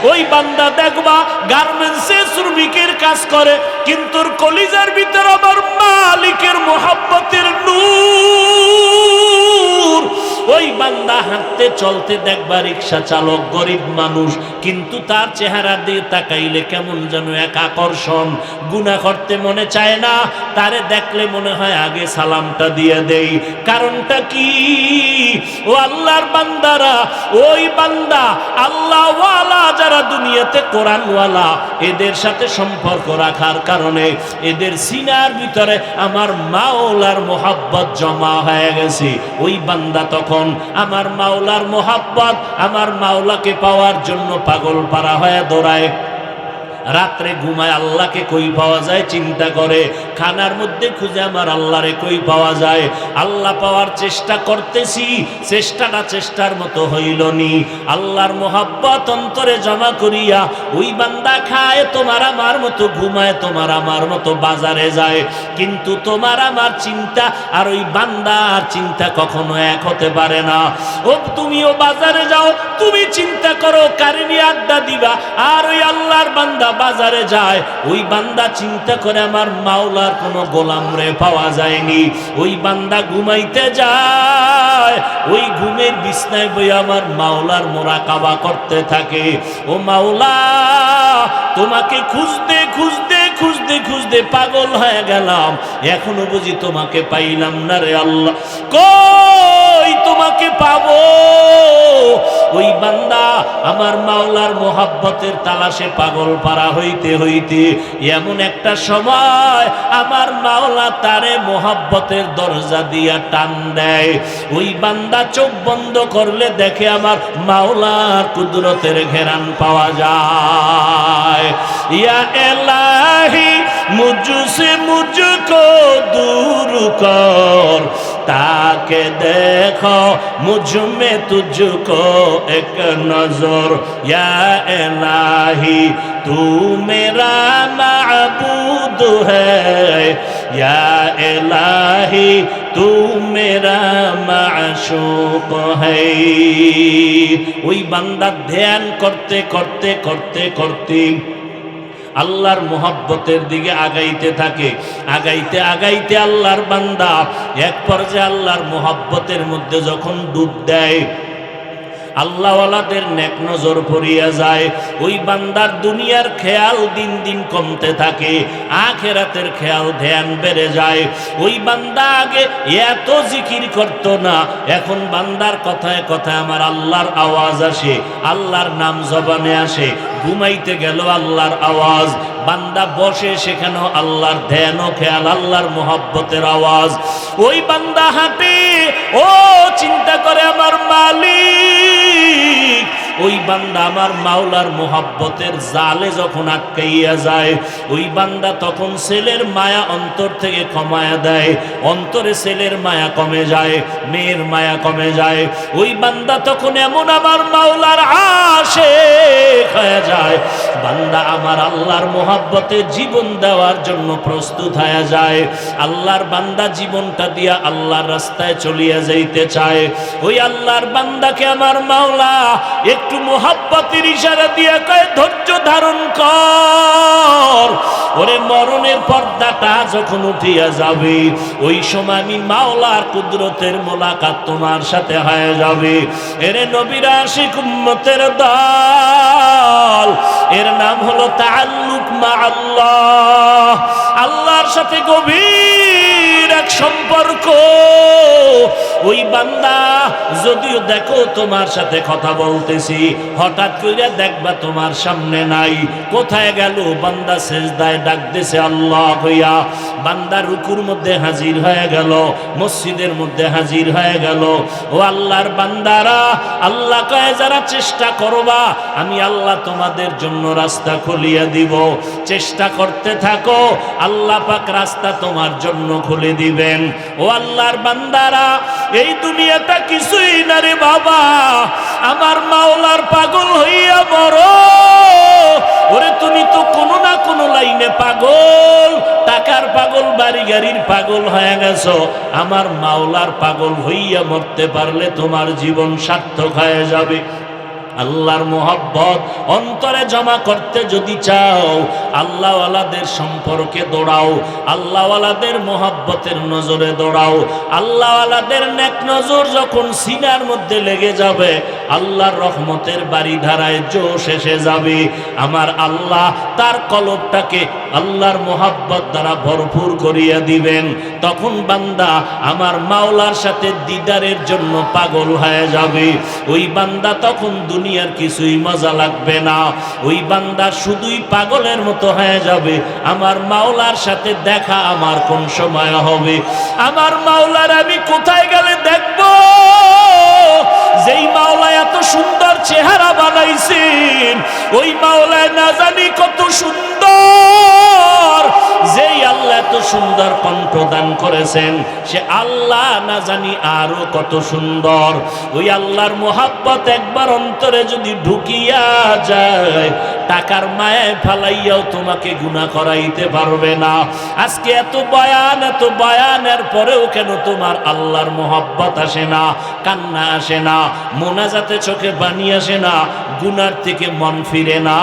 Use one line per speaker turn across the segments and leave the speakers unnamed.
ওই বান্দা দেখবা গার্মেন্টসে শ্রমিকের কাজ করে, কিন্তু কলিজার ভিতর আমার মালিকের মোহাব্বতের নূর। ওই বান্দা হাঁটতে চলতে দেখবা রিক্সা চালক, গরিব মানুষ, কিন্তু তার চেহারা দিয়ে তাকাইলে কেমন যেন এক আকর্ষণ। গুনাহ করতে মনে চায় না, তারে দেখলে মনে হয় আগে সালামটা দিয়ে দেই। কারণটা কি? ও আল্লাহর বান্দারা, ওই বান্দা আল্লাহওয়ালা যারা দুনিয়াতে কোরআনওয়ালা, এদের সাথে সম্পর্ক রাখার কারণে এদের সিনার ভিতরে আমার মাওলার মোহাব্বত জমা হয়ে গেছে। ওই বান্দা তখন আমার মাওলার মোহাব্বত, আমার মাওলাকে পাওয়ার জন্য পাগল পারা হয়ে দৌড়ায়। রাত্রে ঘুমায় আল্লাহকে কই পাওয়া যায় চিন্তা করে, খানার মধ্যে খুঁজে আমার আল্লাহরে কই পাওয়া যায়। আল্লাহ পাওয়ার চেষ্টা করতেছি, চেষ্টাটা চেষ্টার মতো হইল নি। আল্লাহর মোহাব্বত অন্তরে জমা করিয়া ওই বান্দা খায় তোমার আমার মতো, ঘুমায় তোমার আমার মতো, বাজারে যায়, কিন্তু তোমার আমার চিন্তা আর ওই বান্দার চিন্তা কখনো এক হতে পারে না। ও তুমিও বাজারে যাও, তুমি চিন্তা করো কারে নিয়ে আড্ডা দিবা, আর ওই আল্লাহর বান্দা বাজারে যায়, ওই বান্দা চিন্তা করে আমার মাওলার কোনো গোলাম রে পাওয়া যায়নি। ওই বান্দা ঘুমাইতে যায়, ওই ঘুমের বিছনায় বই আমার মাওলার মোরাকাবা করতে থাকে। ও মাওলা, তোমাকে খুঁজতে খুঁজতে খুঁজতে খুঁজতে পাগল হয়ে গেলাম, এখনো বুঝি তোমাকে পাইলাম না রে আল্লাহ, কই তোমাকে পাবো? ওই বান্দা আমার মাওলার মোহাব্বতের তালাশে পাগল পারা হইতে হইতে এমন একটা সময় আমার মাওলা তারে মোহাব্বতের দরজা দিয়া টান দেয়। ওই বান্দা চোখ বন্ধ করলে দেখে আমার মাওলার কুদরতের ঘেরান পাওয়া যায়। ইয়া ইলাহি মুঝসে মুঝকো দূর কর, তাকে দেখো মুঝ में तुझको एक नजर, या इलाही तू मेरा माबूद है, या इलाही तू मेरा माशूक है। ওই বান্দা ধ্যান করতে করতে করতে করতে আল্লাহর মোহাব্বতের দিকে আগাইতে থাকে, আগাইতে আগাইতে আল্লাহর বান্দা এক পর্যায়ে আল্লাহর মোহাব্বতের মধ্যে যখন ডুব দেয়, আল্লাহওয়ালাদের নেক নজর পড়িয়া যায়। ওই বান্দার দুনিয়ার খেয়াল দিন দিন কমতে থাকে, আখিরাতের খেয়াল ধ্যান বেড়ে যায়। ওই বান্দা আগে এত জিকির করতো না, এখন বান্দার কথায় কথায় আমার আল্লাহর আওয়াজ আসে, আল্লাহর নাম জবানে আসে। ঘুমাইতে গেল আল্লাহর আওয়াজ, বান্দা বসে সেখানেও আল্লাহর ধ্যান ও খেয়াল, আল্লাহর মোহাব্বতের আওয়াজ। ওই বান্দা হাঁটে, ও চিন্তা করে আমার মালিক। ওই বান্দা আমার মাওলার মোহাব্বতের জালে যখন আটকাইয়া যায়, ওই বান্দা তখন ছেলের মায়া অন্তর থেকে কমায়া দেয়, অন্তরে ছেলের মায়া কমে যায়, মেয়ের মায়া কমে যায়। ওই বান্দা তখন এমন আমার মাওলার আশিক হয়ে যায়, বান্দা আমার আল্লাহর মোহাব্বতে জীবন দেওয়ার জন্য প্রস্তুত হয়ে যায়। আল্লাহর বান্দা জীবনটা দিয়া আল্লাহর রাস্তায় চলিয়া যাইতে চায়। ওই আল্লাহর বান্দাকে আমার মাওলা একটু মোহাব্বতের ইশারা দিয়া কয়, ধৈর্য ধারণ কর, ওরে মরণের পর্দাটা যখন উঠিয়া যাবে, ওই সময় আমি মাওলার কুদরতের মোলাকাত তোমার সাথে হয়ে যাবে। এরে নবীর আশিক উম্মতের দল, এর নাম হলো তাআল্লুক মা আল্লাহ, আল্লাহর সাথে গভীর এক সম্পর্ক। ওই বান্দা যদিও দেখো তোমার সাথে কথা বলতেছি, হঠাৎ করে দেখবা তোমার সামনে নাই, কোথায় গেল? বান্দা সেজদায় ডাকতেছে আল্লাহ হইয়া, বান্দা রুকুর মধ্যে হাজির হয়ে গেল, মসজিদের মধ্যে হাজির হয়ে গেল। ও আল্লাহর বান্দারা, আল্লাহ কয় যারা চেষ্টা করবা আমি আল্লাহ তোমাদের জন্য রাস্তা খুলিয়ে দিব, চেষ্টা করতে থাকো, আল্লাহ পাক রাস্তা তোমার জন্য খুলে দিবেন। ও আল্লাহর বান্দারা, এই দুনিয়াটা কিছুই না রে বাবা, আমার মাওলার পাগল হইয়া মরো। ওরে তুমি তো কোনো না কোনো লাইনে পাগল, টাকার পাগল, বাড়ি গাড়ির পাগল হয়ে গেছো, আমার মাওলার পাগল হইয়া মরতে পারলে তোমার জীবন সার্থক হয়ে যাবে। আল্লাহর মোহাব্বত অন্তরে জমা করতে যদি চাও, আল্লাহওয়ালাদের সম্পর্কে দৌড়াও, আল্লাহওয়ালাদের মোহাব্বতের নজরে দৌড়াও। আল্লাহওয়ালাদের নেক নজর যখন সিনার মধ্যে লেগে যাবে, আল্লাহর রহমতের বাড়ি ধারায় জোশ এসে যাবে। আমার আল্লাহ তার কলবটাকে আল্লাহর মোহাব্বত দ্বারা ভরপুর করিয়া দিবেন। তখন বান্দা আমার মাওলার সাথে দিদারের জন্য পাগল হয়ে যাবে। ওই বান্দা তখন দুনিয়ার কিছুই মজা লাগবে না। ওই বান্দা শুধুই পাগলের মতো হয়ে যাবে, আমার মাওলার সাথে দেখা আমার কোন সময় হবে, আমার মাওলার আমি কোথায় গেলে দেখব। যেই মাওলা এত সুন্দর চেহারা বানাইছেন, ওই মাওলায় না জানি কত সুন্দর। যেই আল্লাহ এত সুন্দর কণ্ঠ দান করেছেন, সে আল্লাহ না জানি আরো কত সুন্দর। ওই আল্লাহর মোহাব্বত একবার অন্তরে যদি ঢুকিয়া যায়, টাকার মায়ায় ফালাইয়াও তোমাকে গুনাহ করাইতে পারবে না। আজকে এত বয়ানের পরেও কেন তোমার আল্লাহর মোহাব্বত আসে না, কান্না আসে না, মোনাজাতে চোখে পানি আসে না, গুনার থেকে মন ফিরে না?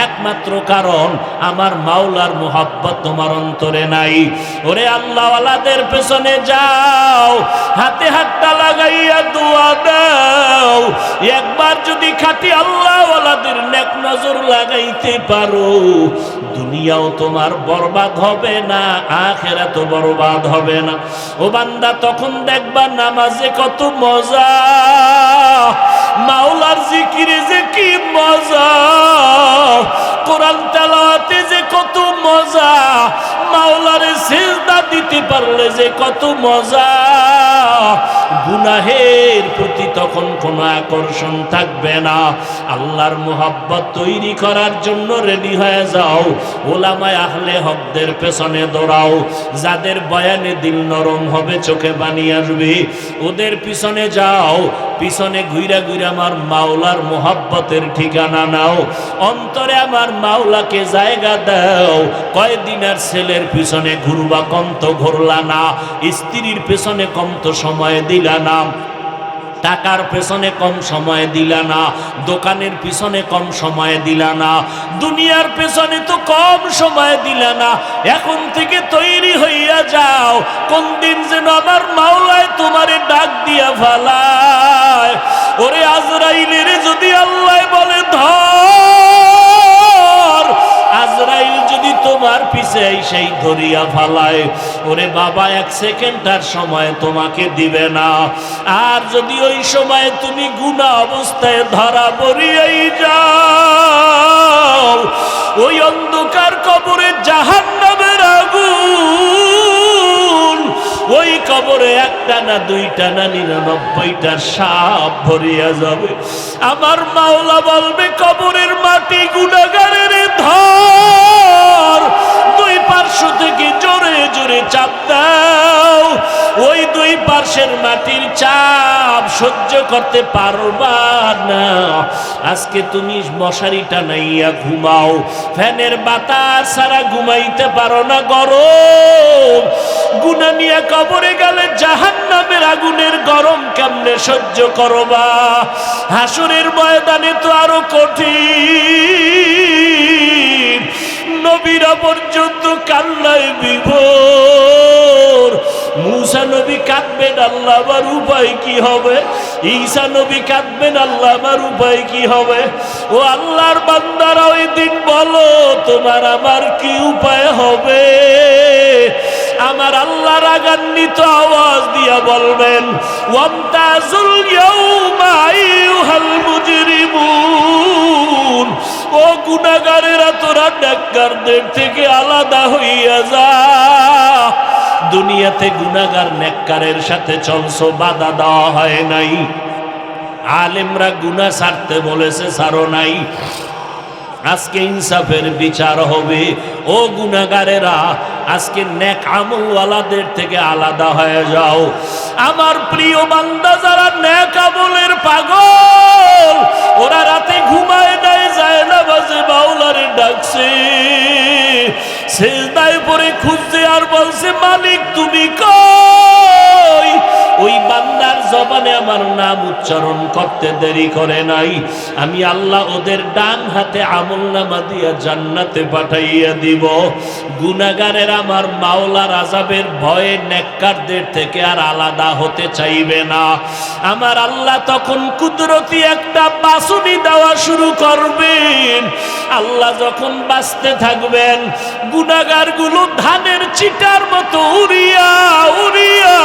একমাত্র কারণ আমার মাওলার মোহাব্বত তোমার অন্তরে নাই। ওরে আল্লাহওয়ালাদের পেছনে যাও, হাতে হাতটা লাগাইয়া দোয়া দাও। একবার যদি খাঁটি আল্লাহওয়ালাদের নেক নজর লাগাইতে পারো, দুনিয়াও তোমার বরবাদ হবে না, আখিরাতও বরবাদ হবে না। ও বান্দা, তখন দেখবা নামাজে কত মজা, মাওলার জিকিরে যে কি মজা, কোরআন তেলাওয়াতে যে কত মজা, মাওলারে সিজদা দিতে পারলে যে কত মজা। গুনাহের প্রতি তখন কোনো আকর্ষণ থাকবে না। আল্লাহর মোহাব্বত তৈরি করার জন্য রেডি হয়ে যাও। ওলামায়ে আহলে হকদের পেছনে দৌড়াও। যাদের বয়ানে দিল নরম হবে, চোখে পানি আসবে, ওদের পিছনে যাও। পিছনে ঘুরা ঘুরা আমার মাওলার মোহাব্বতের ঠিকানা নাও। অন্তরে আমার মাওলাকে জায়গা দাও। কয়দিন আর ছেলের পিছনে ঘুরবা, কম তো ঘুরলা না। স্ত্রীর পেছনে কম তো সময় দিলা না। টাকার পেছনে কম সময় দিলা না, দোকানের পিছনে কম সময় দিলা না, দুনিয়ার পেছনে তো কম সময় দিলা না। এখন থেকে তৈরি হইয়া যাও, কোন দিন যেন আমার মাওলায় তোমারে ডাক দিয়া ফালায়। ওরে আজরাইলের যদি আল্লাহ বলে ধর, আজরাইল যদি তোমার পিছে সেই ধরিয়া ফালায়, ওরে বাবা, এক সেকেন্ডার সময় তোমাকে দিবে না। আর যদি ওই সময় তুমি গুনাহ অবস্থায় ধরা পড়িয়াই যাও, ওই অন্ধকার কবরে জাহান্নামের আগুন, ওই কবরে একটা না দুইটা না 99টা সাপ ভরিয়া যাবে। আমার মাওলা বলবে, কবরের মাটি গুনাহগারের ধর, দুই পার্শ্ব থেকে জোরে জোরে চাপ দাও। ওই দুই পার্শ্বের মাটির চাপ সহ্য করতে পারবা না। আজকে তুমি মশারি টানাইয়া ঘুমাও, ফ্যানের বাতাস ছাড়া ঘুমাইতে পারো না, গরম। গুনাহ নিয়ে কবরে গেলে জাহান্নামের আগুনের গরম কেমনে সহ্য করবা? হাসরের ময়দানে তো আরো কঠিন। নবীরা পর্যন্ত কান্নায় বিভোর। মুসা নবী কাঁদবেন, আল্লাহ আমার উপায় কি হবে? ঈসা নবী কাঁদবেন, আল্লাহ আমার উপায় কি হবে? ও আল্লাহর বান্দারা, ওই দিন বলো তোমার আমার কি উপায় হবে? আমার আল্লাহ রাগান্বিত আওয়াজ দিয়া বলবেন, ওয়ামতাজুল ইয়াউমা আইয়ুহাল মুজরিমুন। ও গুনাহগারেরা, তোরা নেককারদের থেকে আলাদা হইয়া যা। দুনিয়াতে গুনাহগার নেককারের সাথে চলছো, বাধা দেওয়া হয় নাই। আলেমরা গুনাহ ছাড়তে বলেছে, ছাড়ো নাই। আজকে ইনসাফের বিচার হবে। ও গুনাহগারেরা, আজকে নেক আমলওয়ালাদের থেকে আলাদা হয়ে যাও। আমার প্রিয় বান্দা যারা নেক আমলের পাগল, ওরা রাতে ঘুমায় নাই, যায় না বাজে মাওলারে ডাকছে, সিজদায় পড়ে খুঁজছে আর বলছে, মালিক তুমি কই? ওই বান্দার জবানে আমার নাম উচ্চারণ করতে দেরি করে নাই, আমি আল্লাহ ওদের ডান হাতে আমলনামা দিয়া জান্নাতে পাঠাইয়া দিব। গুনাহগারের আমার মাওলার আযাবের ভয়ে নেককারদের থেকে আর আলাদা হতে চাইবে না। আমার আল্লাহ তখন কুদরতি একটা বাঁশুনি দেওয়া শুরু করবেন। আল্লাহ যখন বাঁচতে থাকবেন, গুনাহগারগুলো ধানের চিটার মতো উড়িয়া উড়িয়া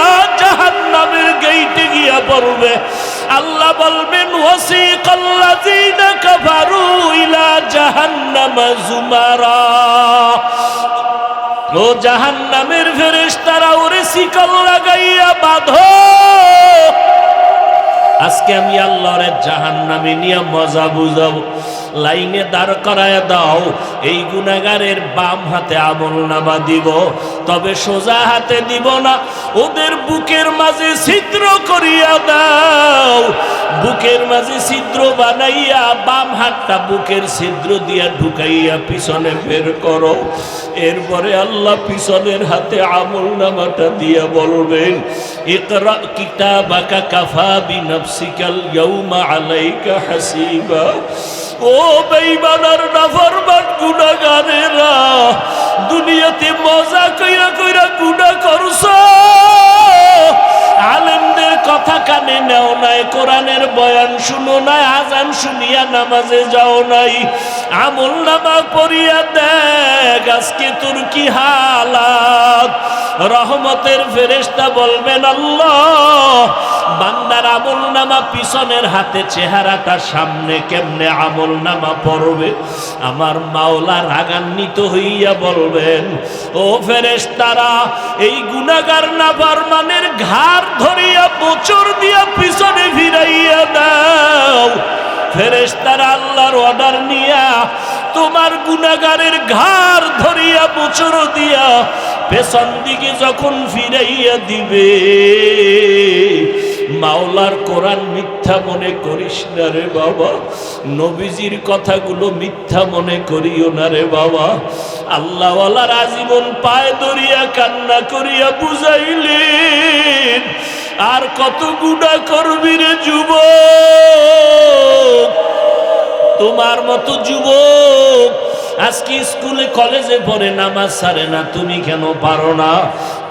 জাহান্নামের গেইটে গিয়া পড়বে। আল্লাহ বলবেন ওয়াসিকাল্লাযীনা কাফারু ইলা জাহান্নামা যুমারা, ও জাহান্নামের ফেরেশতারা ওরে শিকল লাগাইয়া বাঁধো। আজকে আমি আল্লাহর জাহান্নামে নিয়ে মজা বুঝাবো। লাইনে দাঁড় করায় দাও, এই গুনাহগারের বাম হাতে আমলনামা দিব, তবে সোজা হাতে দিব না, ওদের বুকের মাঝে ছিদ্র করিয়া দাও। বুকের মাঝে ছিদ্র বানাইয়া বাম হাতটা বুকের ছিদ্র দিয়া ঢুকাইয়া পিছনে বের করো। এরপরে আল্লাহ পিছনের হাতে আমলনামাটা দিয়া বলবেন ইকরা কিতাবাকা কাফা বিনাফসিকাল ইয়াউমা আলাইকা হাসিবা। ও বেঈমানের নাফরমান গুনাহগারেরা, দুনিয়াতে মজা কইরা কইরা গুনাহ করছো, আলেমদের কথা কানে নেও নাই, কোরআনের বয়ান শুনো নাই, আজান শুনিয়া নামাজে যাও নাই, আমলনামা পড়িয়া দেখ আজকে তোর কি হালাত। রহমতের ফেরেশতা বলবেন আল্লাহ, বান্দার আমলনামা পিছনের হাতে, চেহারাটা সামনে, কেমনে আমলনামা পড়বে? আমার মাওলা রাগান্বিত হইয়া বলবেন ও ফেরেশতারা, এই গুনাহগার নাফরমানের ঘাড় ধরিয়া মোচড় দিয়া পিছনে ফিরাইয়া দাও। ফেরেশতারা আল্লাহর অর্ডার নিয়া তোমার গুনাহগারের ঘাড় ধরিয়া মোচড় দিয়া পেছন দিকে যখন ফিরাইয়া দিবে, মাওলার কোরআন মিথ্যা মনে করিস না রে বাবা, নবীজির কথাগুলো মিথ্যা মনে করিও না রে বাবা। আল্লাহওয়ালার আজীবন পায়ে ধরিয়া কান্না করিয়া বুঝাইলেন, আর কত গুনাহ করবি রে যুবক। তোমার মতো যুবক আজকে স্কুলে কলেজে পড়ে নামাজ ছাড়ে না, তুমি কেন পারো না?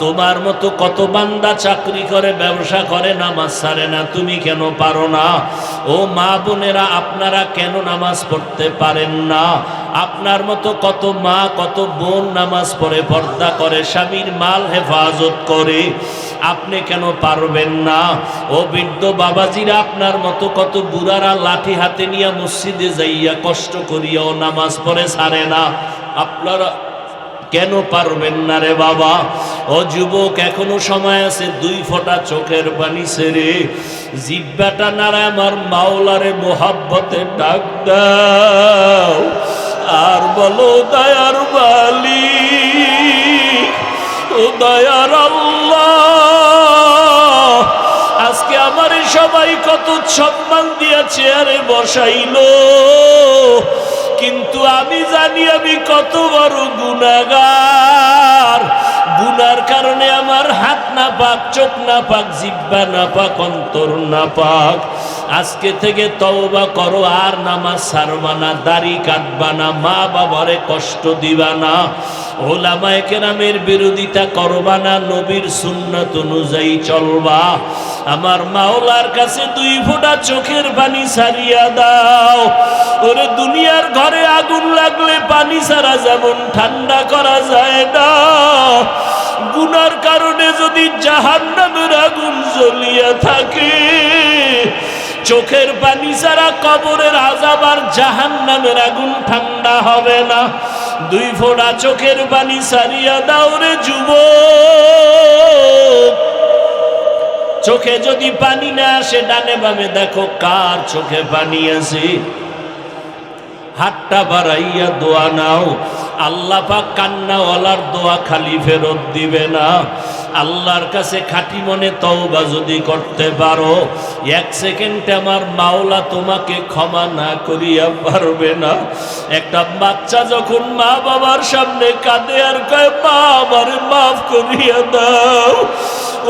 তোমার মতো কত বান্দা চাকরি করে, ব্যবসা করে, নামাজ ছাড়ে না, তুমি কেন পারো না? ও মা বোনেরা, আপনারা কেন নামাজ পড়তে পারেন না? আপনার মতো কত মা, কত বোন নামাজ পড়ে, পর্দা করে, স্বামীর মাল হেফাজত করে, আপনি কেন পারবেন না? ও বৃদ্ধ বাবাজিরা, আপনার মতো কত বুড়ারা লাঠি হাতে নিয়ে মসজিদে যাইয়া কষ্ট করিয়াও নামাজ পড়ে ছাড়ে না, আপনারা কেন পারবেন না রে বাবা? ও যুবক, এখনো সময় আছে, 2 ফোঁটা চোখের পানি ছেড়ে জিহ্বাটা নাড়ায় আমার মাওলারে মোহাব্বতে ডাক দাও, আর বলো দয়ার মালিক, ও দয়ার আল্লাহ, আজকে আমার সবাই কত সম্মান দিয়া চেয়ারে বসাইলো, কিন্তু আমি জানি আমি কত বড় গুনাহগার। গুনার কারণে আমার হাত না পাক, চোখ না পাক, জিহ্বা না পাক, অন্তর না পাক। আজকে থেকে তওবা করো, আর নামাজ ছাড়বা না, দাড়ি কাটবা না, মা বাবারে কষ্ট দিবা না, ওলামায়ে কেরামের বিরোধিতা করবা না, নবীর সুন্নাত অনুযায়ী চলবা। আমার মাওলার কাছে 2 ফোঁটা চোখের পানি ছাড়িয়া দাও। ওরে দুনিয়ার ঘরে আগুন লাগলে পানি ছাড়া যেমন ঠান্ডা করা যায় না, গুনার কারণে যদি জাহান্নামের আগুন জ্বলিয়া থাকে, চোখের পানি ছাড়া কবরের আযাব আর জাহান্নামের আগুন ঠান্ডা হবে না। 2 ফোঁটা চোখের পানি ছাড়িয়া দাও রে যুবক। চোখে যদি পানি না আসে, ডানে বামে দেখো কার চোখে পানি আছে, হাতটা বাড়াইয়া দোয়া নাও। আল্লাহ পাক কান্নাওয়ালার দোয়া খালি ফেরত দিবে না। আল্লাহর কাছে খাঁটি মনে তওবা যদি করতে পারো, 1 সেকেন্ডে আমার মাওলা তোমাকে ক্ষমা না করিয়া পারবে না। একটা বাচ্চা যখন মা বাবার সামনে কাঁদে আর কয়, মা আমারে মাফ করিয়া দাও,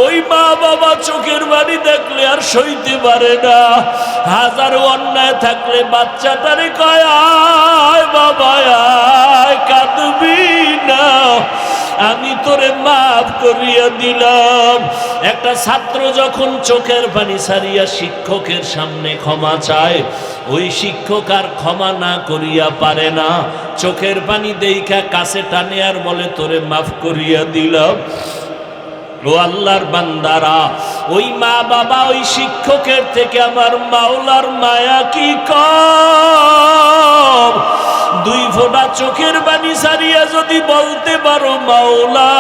ওই মা বাবা চোখের বাড়ি দেখলে আর সইতে পারে না। হাজারো অন্যায় থাকলে বাচ্চাটারে কয় আয় বাবা আয়, কাঁদবি না, আমি তোরে মাফ করিয়া দিলাম। একটা ছাত্র যখন চোখের পানি ছাড়িয়া শিক্ষকের সামনে ক্ষমা চায়, ওই শিক্ষক আর ক্ষমা না করিয়া পারে না, চোখের পানি দেইখা কাছে টানে আর বলে তোরে মাফ করিয়া দিলাম। ও আল্লাহর বান্দারা, ওই মা বাবা ওই শিক্ষকের থেকে আমার মাওলার মায়া কি কম? দুই ফোঁটা চোখের পানি ছাড়িয়া যদি বলতে পারো মাওলা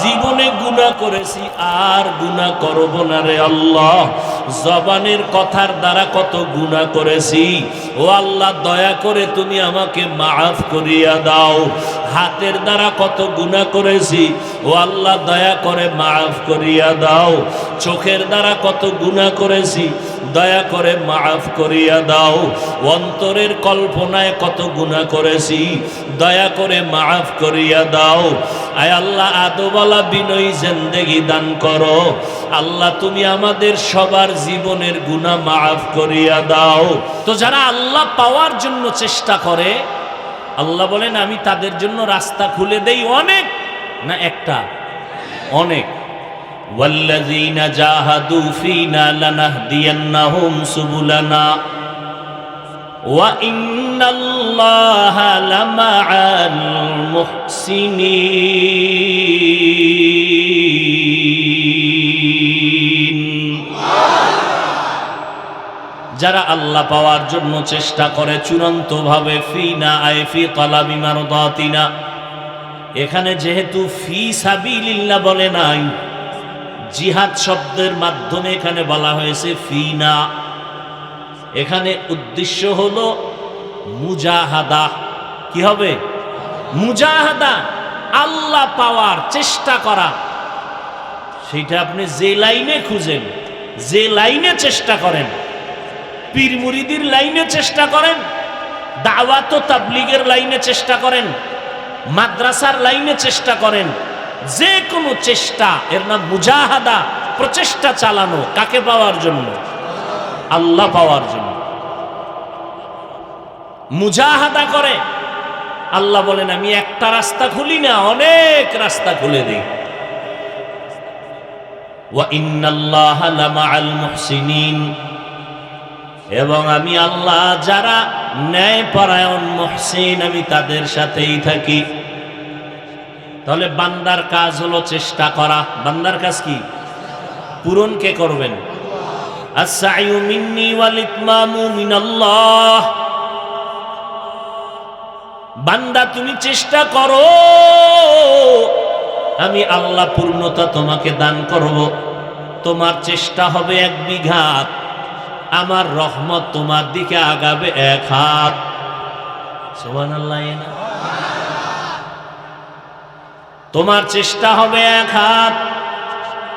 জীবনে গুনাহ করেছি আর গুনাহ করব না রে আল্লাহ, জবানের কথার দ্বারা কত গুনাহ করেছি, ও আল্লাহ দয়া করে তুমি আমাকে মাফ করিয়া দাও। হাতের দ্বারা কত গুনাহ করেছি, ও আল্লাহ দয়া করে মাফ করিয়া দাও। চোখের দ্বারা কত গুনাহ করেছি, দয়া করে মাফ করিয়া দাও। অন্তরের কল্পনায় কত গুনাহ করেছি, দয়া করে মাফ করিয়া দাও। আয় আল্লাহ আদোওয়ালা বিনয়ী জিন্দেগি দান করো। আল্লাহ তুমি আমাদের সবার জীবনের গুনাহ মাফ করিয়া দাও। তো যারা আল্লাহ পাওয়ার জন্য চেষ্টা করে, আল্লাহ বলেন আমি তাদের জন্য রাস্তা খুলে দেই অনেক, না একটা, অনেক। ওয়াল্লাযীনা জাহাদু ফীনা লানাহদিয়ান্নাহুম সুবুলানা ওয়া ইন্নাল্লাহা লামাআল মুহসিনিন। যারা আল্লাহ পাওয়ার জন্য চেষ্টা করে চূড়ান্তভাবে, ফিনা আয় ফি তালাবি মারদাতিনা, এখানে যেহেতু ফি সাবিলিল্লাহ বলে নাই, জিহাদ শব্দের মাধ্যমে এখানে বলা হয়েছে ফিনা। এখানে উদ্দেশ্য হলো মুজাহাদা। কি হবে? মুজাহাদা, আল্লাহ পাওয়ার চেষ্টা করা। সেটা আপনি যে লাইনে খুঁজেন, যে লাইনে চেষ্টা করেন, পীর মুরিদির লাইনে চেষ্টা করেন, দাওয়াত ও তাবলীগের লাইনে চেষ্টা করেন, মাদ্রাসার লাইনে চেষ্টা করেন, যে কোনো চেষ্টা, এর নাম মুজাহাদা, প্রচেষ্টা চালানো। কাকে পাওয়ার জন্য? আল্লাহ পাওয়ার জন্য মুজাহাদা করে। আল্লাহ বলেন আমি একটা রাস্তা খুলি না, অনেক রাস্তা খুলে দিই। ওয়া ইন্নাল্লাহা লামাআল মুহসিনিন, এবং আমি আল্লাহ যারা ন্যায়পরায়ণ মুহসিন, আমি তাদের সাথেই থাকি। তাহলে বান্দার কাজ হলো চেষ্টা করা। বান্দার কাজ কি? পূরণ কে করবেন? আস-সা'য়ু মিন্নি ওয়াল ইতমামু মিনাল্লাহ। বান্দা তুমি চেষ্টা করো, আমি আল্লাহ পূর্ণতা তোমাকে দান করব। তোমার চেষ্টা হবে 1 বিঘা, আমার রহমত তোমার দিকে আগাবে 1 হাত। সুবহানাল্লাহ। তোমার চেষ্টা হবে 1 হাত,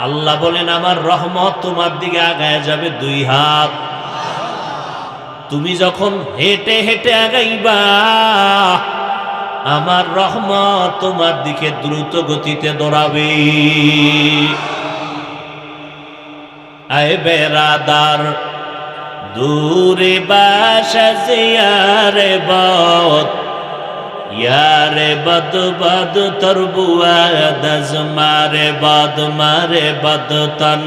আল্লাহ বলেন আমার রহমত তোমার দিকে আগায় যাবে 2 হাত। তুমি যখন হেঁটে হেঁটে আগাইবা, আমার রহমত তোমার দিকে দ্রুত গতিতে দৌড়াবে। আয় বেরাদার দূরে বাসা জিয়ারে বদ, ইয়ারে বদ বদ তরবুয়া দজমারে বদ মারে বদ তন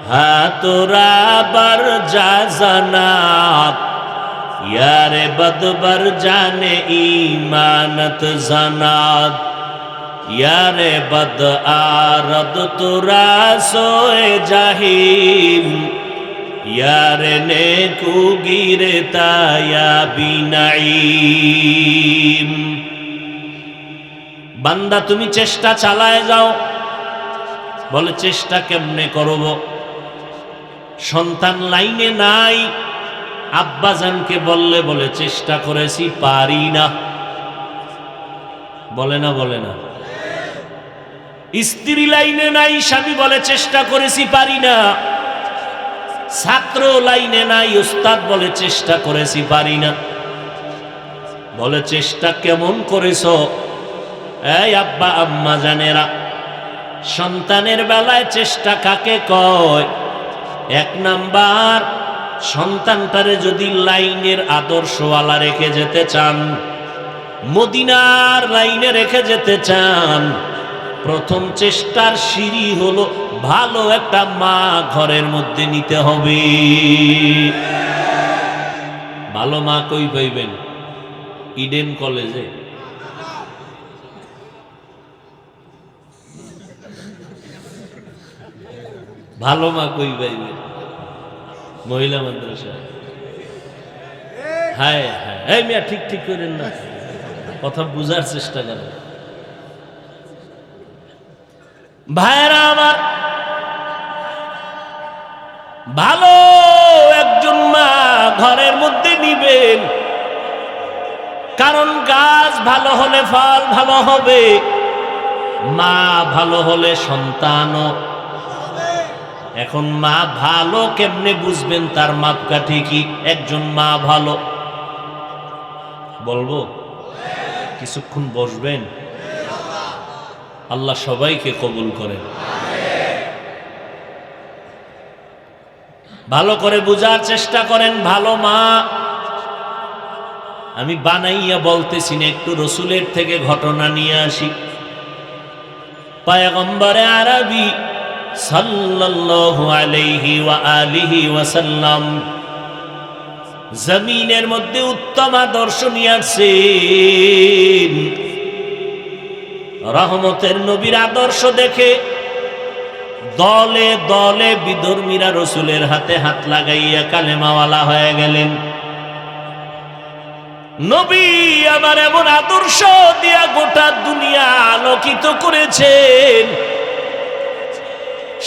হাতুরা বার জানাত, ইয়ারে বদ বার জানে ইমানত জানাত, ইয়ারে বদ আরদ তুরা সোয়ে জাহিম, ইয়ারে নেকু গিরে তায়া বিনাইম। বান্দা তুমি চেষ্টা চালায় যাও। বলে চেষ্টা কেমনে করব? সন্তান লাইনে নাই, আব্বাজানকে বললে বলে চেষ্টা করেছি পারি না। বলে না? বলে না? স্ত্রী লাইনে নাই, স্বামী বলে চেষ্টা করেছি পারি না। ছাত্র লাইনে নাই, উস্তাদ বলে চেষ্টা করেছি পারি না। বলে চেষ্টা কেমন করেছ? এই আব্বা আম্মা জানেরা, সন্তানের বেলায় চেষ্টা কাকে কয়? এক নাম্বার, সন্তানটারে যদি লাইনের আদর্শওয়ালা রেখে যেতে চান, মদিনার লাইনে রেখে যেতে চান, প্রথম চেষ্টার সিঁড়ি হলো ভালো একটা মা ঘরের মধ্যে নিতে হবে। ভালো মা কই পাইবেন? ইডেন কলেজে। ভালো মা কই পাইবেন? মহিলা মাদ্রাসা। হায় হায়, এই মিয়া ঠিক ঠিক করেন না, কথা বুঝার চেষ্টা করেন। ভাইরা আমার, ভালো একজন মা ঘরের মধ্যে নিবেন, কারণ গাছ ভালো হলে ফল ভালো হবে, মা ভালো হলে সন্তানও। এখন মা ভালো কেমনে বুঝবেন? তার মাপকাঠি কি? একজন মা ভালো, বলবো কিছুক্ষণ বসবেন, আল্লাহ সবাইকে কবুল করেন। ভালো করে বুঝার চেষ্টা করেন। ভালো মা, আমি বানাইয়া বলতেছি না, একটু রসুলের থেকে ঘটনা নিয়ে আসি। পয়গম্বরে আরবি সাল্লাল্লাহু আলাইহি ওয়া আলিহি ওয়াসাল্লাম জমিনের মধ্যে উত্তম আদর্শ নিয়ে আসছেন। রহমতের নবীর আদর্শ দেখে দলে দলে বিধর্মীরা রসুলের হাতে হাত লাগাইয়া কালেমাওয়ালা হয়ে গেলেন। নবী আমার এমন আদর্শ দিয়া গোটা দুনিয়া আলোকিত করেছেন।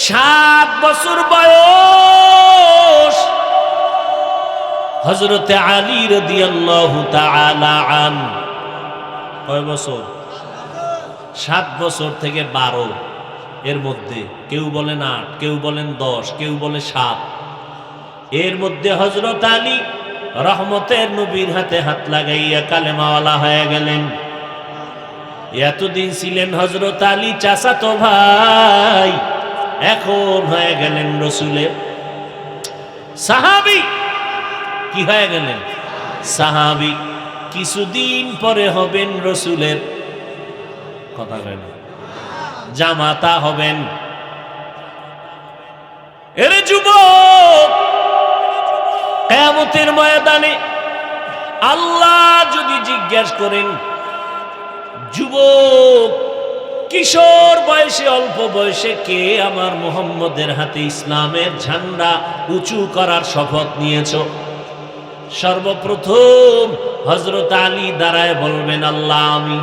7 বছর বয়স হযরতে আলী রাদিয়াল্লাহু তাআলা আন। কয় বছর? 7 বছর থেকে 12 এর মধ্যে, কেউ বলেন 8, কেউ বলেন 10, কেউ বলে 7। এর মধ্যে হযরত আলী রহমতের নবীর হাতে হাত লাগাইয়া কালেমাওয়ালা হয়ে গেলেন। এতদিন ছিলেন হযরত আলী চাচাতো ভাই, এখন হয়ে গেলেন রসুলের সাহাবী। কি হয়ে গেলেন? সাহাবী। কিছুদিন পরে হবেন রসুলের, কথা কয় না, জামাতা হবেন। এরে যুবক, কিয়ামতের ময়দানে আল্লাহ যদি জিজ্ঞাসা করেন, যুবক কিশোর বয়সে, অল্প বয়সে কে আমার মুহাম্মদের হাতে ইসলামের ঝান্ডা উঁচু করার শপথ নিয়েছ? সর্বপ্রথম হযরত আলী দাঁড়ায় বলবেন, আল্লাহ আমি।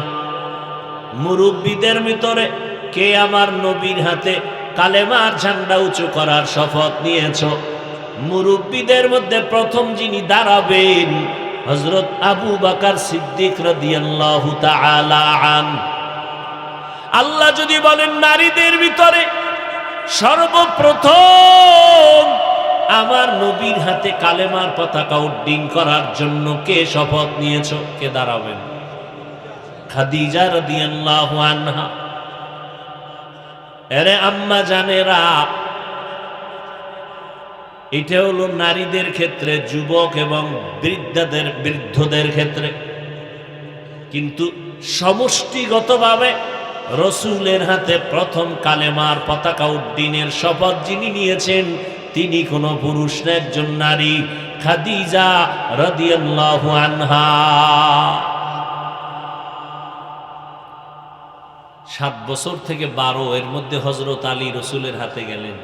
মুরব্বীদের ভিতরে কে আমার নবীর হাতে কালেমার ঝান্ডা উঁচু করার শপথ নিয়েছ? মুরব্বীদের মধ্যে প্রথম যিনি দাঁড়াবেন হযরত আবু বকর সিদ্দিক রাদিয়াল্লাহু তাআলা আন। আল্লাহ যদি বলেন নারীদের ভিতরে সর্বপ্রথম আমার নবীর হাতে কালেমার পতাকা উড্ডীন করার জন্য কে শপথ নিয়েছ? কে দাঁড়াবেন? খাদিজা রাদিয়াল্লাহু আনহা। এরে আম্মা জানেরা, এটা হলো নারীদের ক্ষেত্রে, যুবক এবং বৃদ্ধদের ক্ষেত্রে। কিন্তু সমষ্টিগতভাবে রসুলের হাতে প্রথম কালেমার পতাকা উড্ডীনের শপথ যিনি নিয়েছেন তিনি কোনো পুরুষ না, একজন নারী, খাদিজা রাদিয়াল্লাহু আনহা। 7 বছর থেকে 12 এর মধ্যে হযরত আলী রসুলের হাতে গেলেন।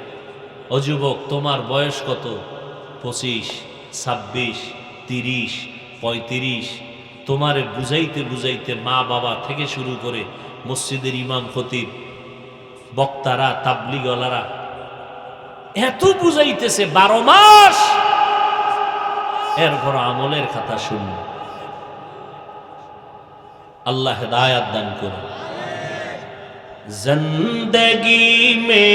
ও যুবক, তোমার বয়স কত? 25, 26, 30, 35। তোমারে বুঝাইতে বুঝাইতে মা বাবা থেকে শুরু করে মসজিদের ইমাম, খতিব, বক্তারা, তাবলিগওয়ালারা এত বুঝাইতেছে 12 মাস, এরপর আমলের খাতা শূন্য। আল্লাহ হেদায়াত দান করুন। জিন্দেগি মে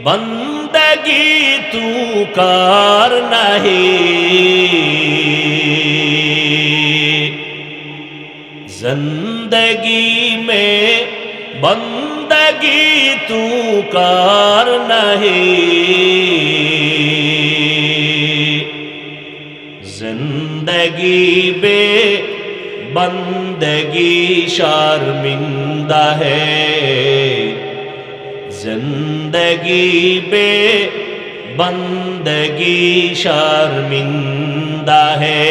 বন্দগি তু কার নাহি, জিন্দেগি মে बंदगी तू करना है, जिंदगी बे बंदगी शर्मिंदा है, जिंदगी बे बंदगी शर्मिंदा है।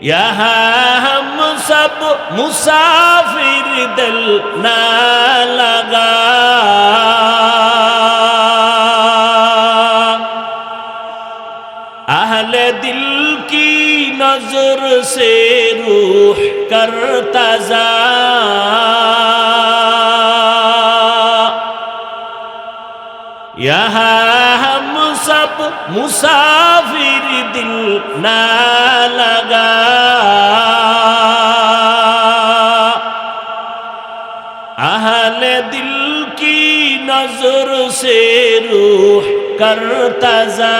यहाँ हम सब मुसाफिर दिल ना लगा, अहले दिल की नजर से रूह करता जा, यहाँ हम सब मुसाफिर दिल ना लगा, अहले दिल की नजर से रूह करता जा,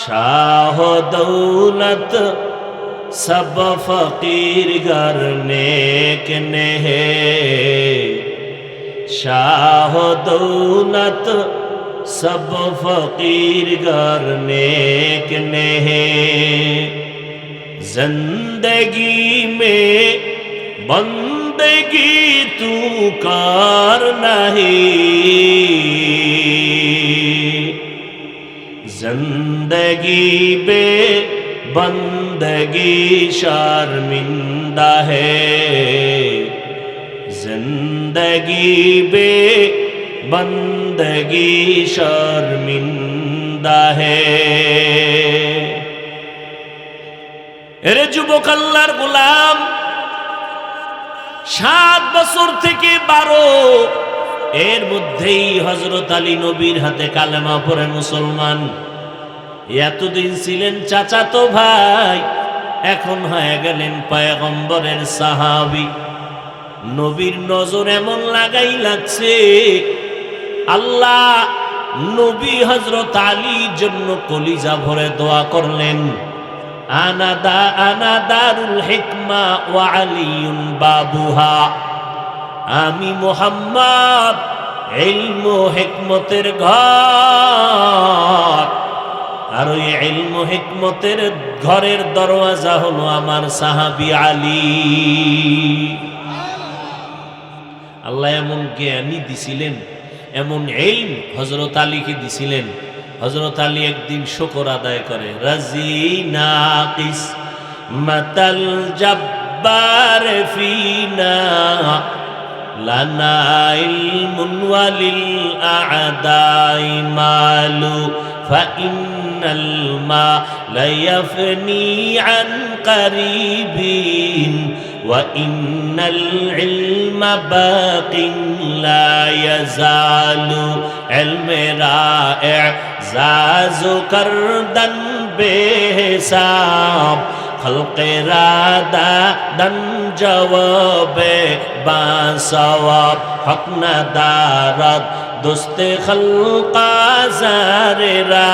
शाह दौलत सब फकीर घर नेक ने है, शाह दौलत सब फकीर घर नेक ने है, जिंदगी में बंदगी तू करना है, जिंदगी बे बंदगी शर्मिंदा है, जिंदगी बे बंदगी शर्मिंदा है। এরে যুবক আল্লাহর গোলাম, 7 বছর থেকে 12 এর মধ্যেই হযরত আলী নবীর হাতে কালেমা পড়ে মুসলমান। এতদিন ছিলেন চাচাতো ভাই, এখন হয়ে গেলেন পয়গম্বরের সাহাবী। নবীর নজর এমন লাগাই লাগছে, আল্লাহ নবী হযরত আলীর জন্য কলিজা ভরে দোয়া করলেন, আনা দারুল হিকমা ওয়া আলিয়ুন বাবুহা, আমি মুহাম্মদ ইলম ও হিকমতের ঘর, আর ওই ইলম ও হিকমতের ঘরের দরওয়াজা হলো আমার সাহাবী আলী। আল্লাহ এমন জ্ঞানী দিছিলেন, এমন ইলম হযরত আলীকে দিছিলেন। হযরত আলী একদিন শুকর আদায় করে, রাজিনা কিসমাতাল জব্বার ফিনা লানা ইলমুন ওয়ালিল আ'দাই মালু ফাইন্নাল মালা ইয়াফনি আন কারিবিন ওয়া ইন্নাল ইলমা বাকিন লা ইয়াজালু ইলমেরা জাজু করদন বেহিসাব খলকে রাদা দন জওয়াবে বাসওয়াব হক না দারদ দোস্তে খলকা জারেরা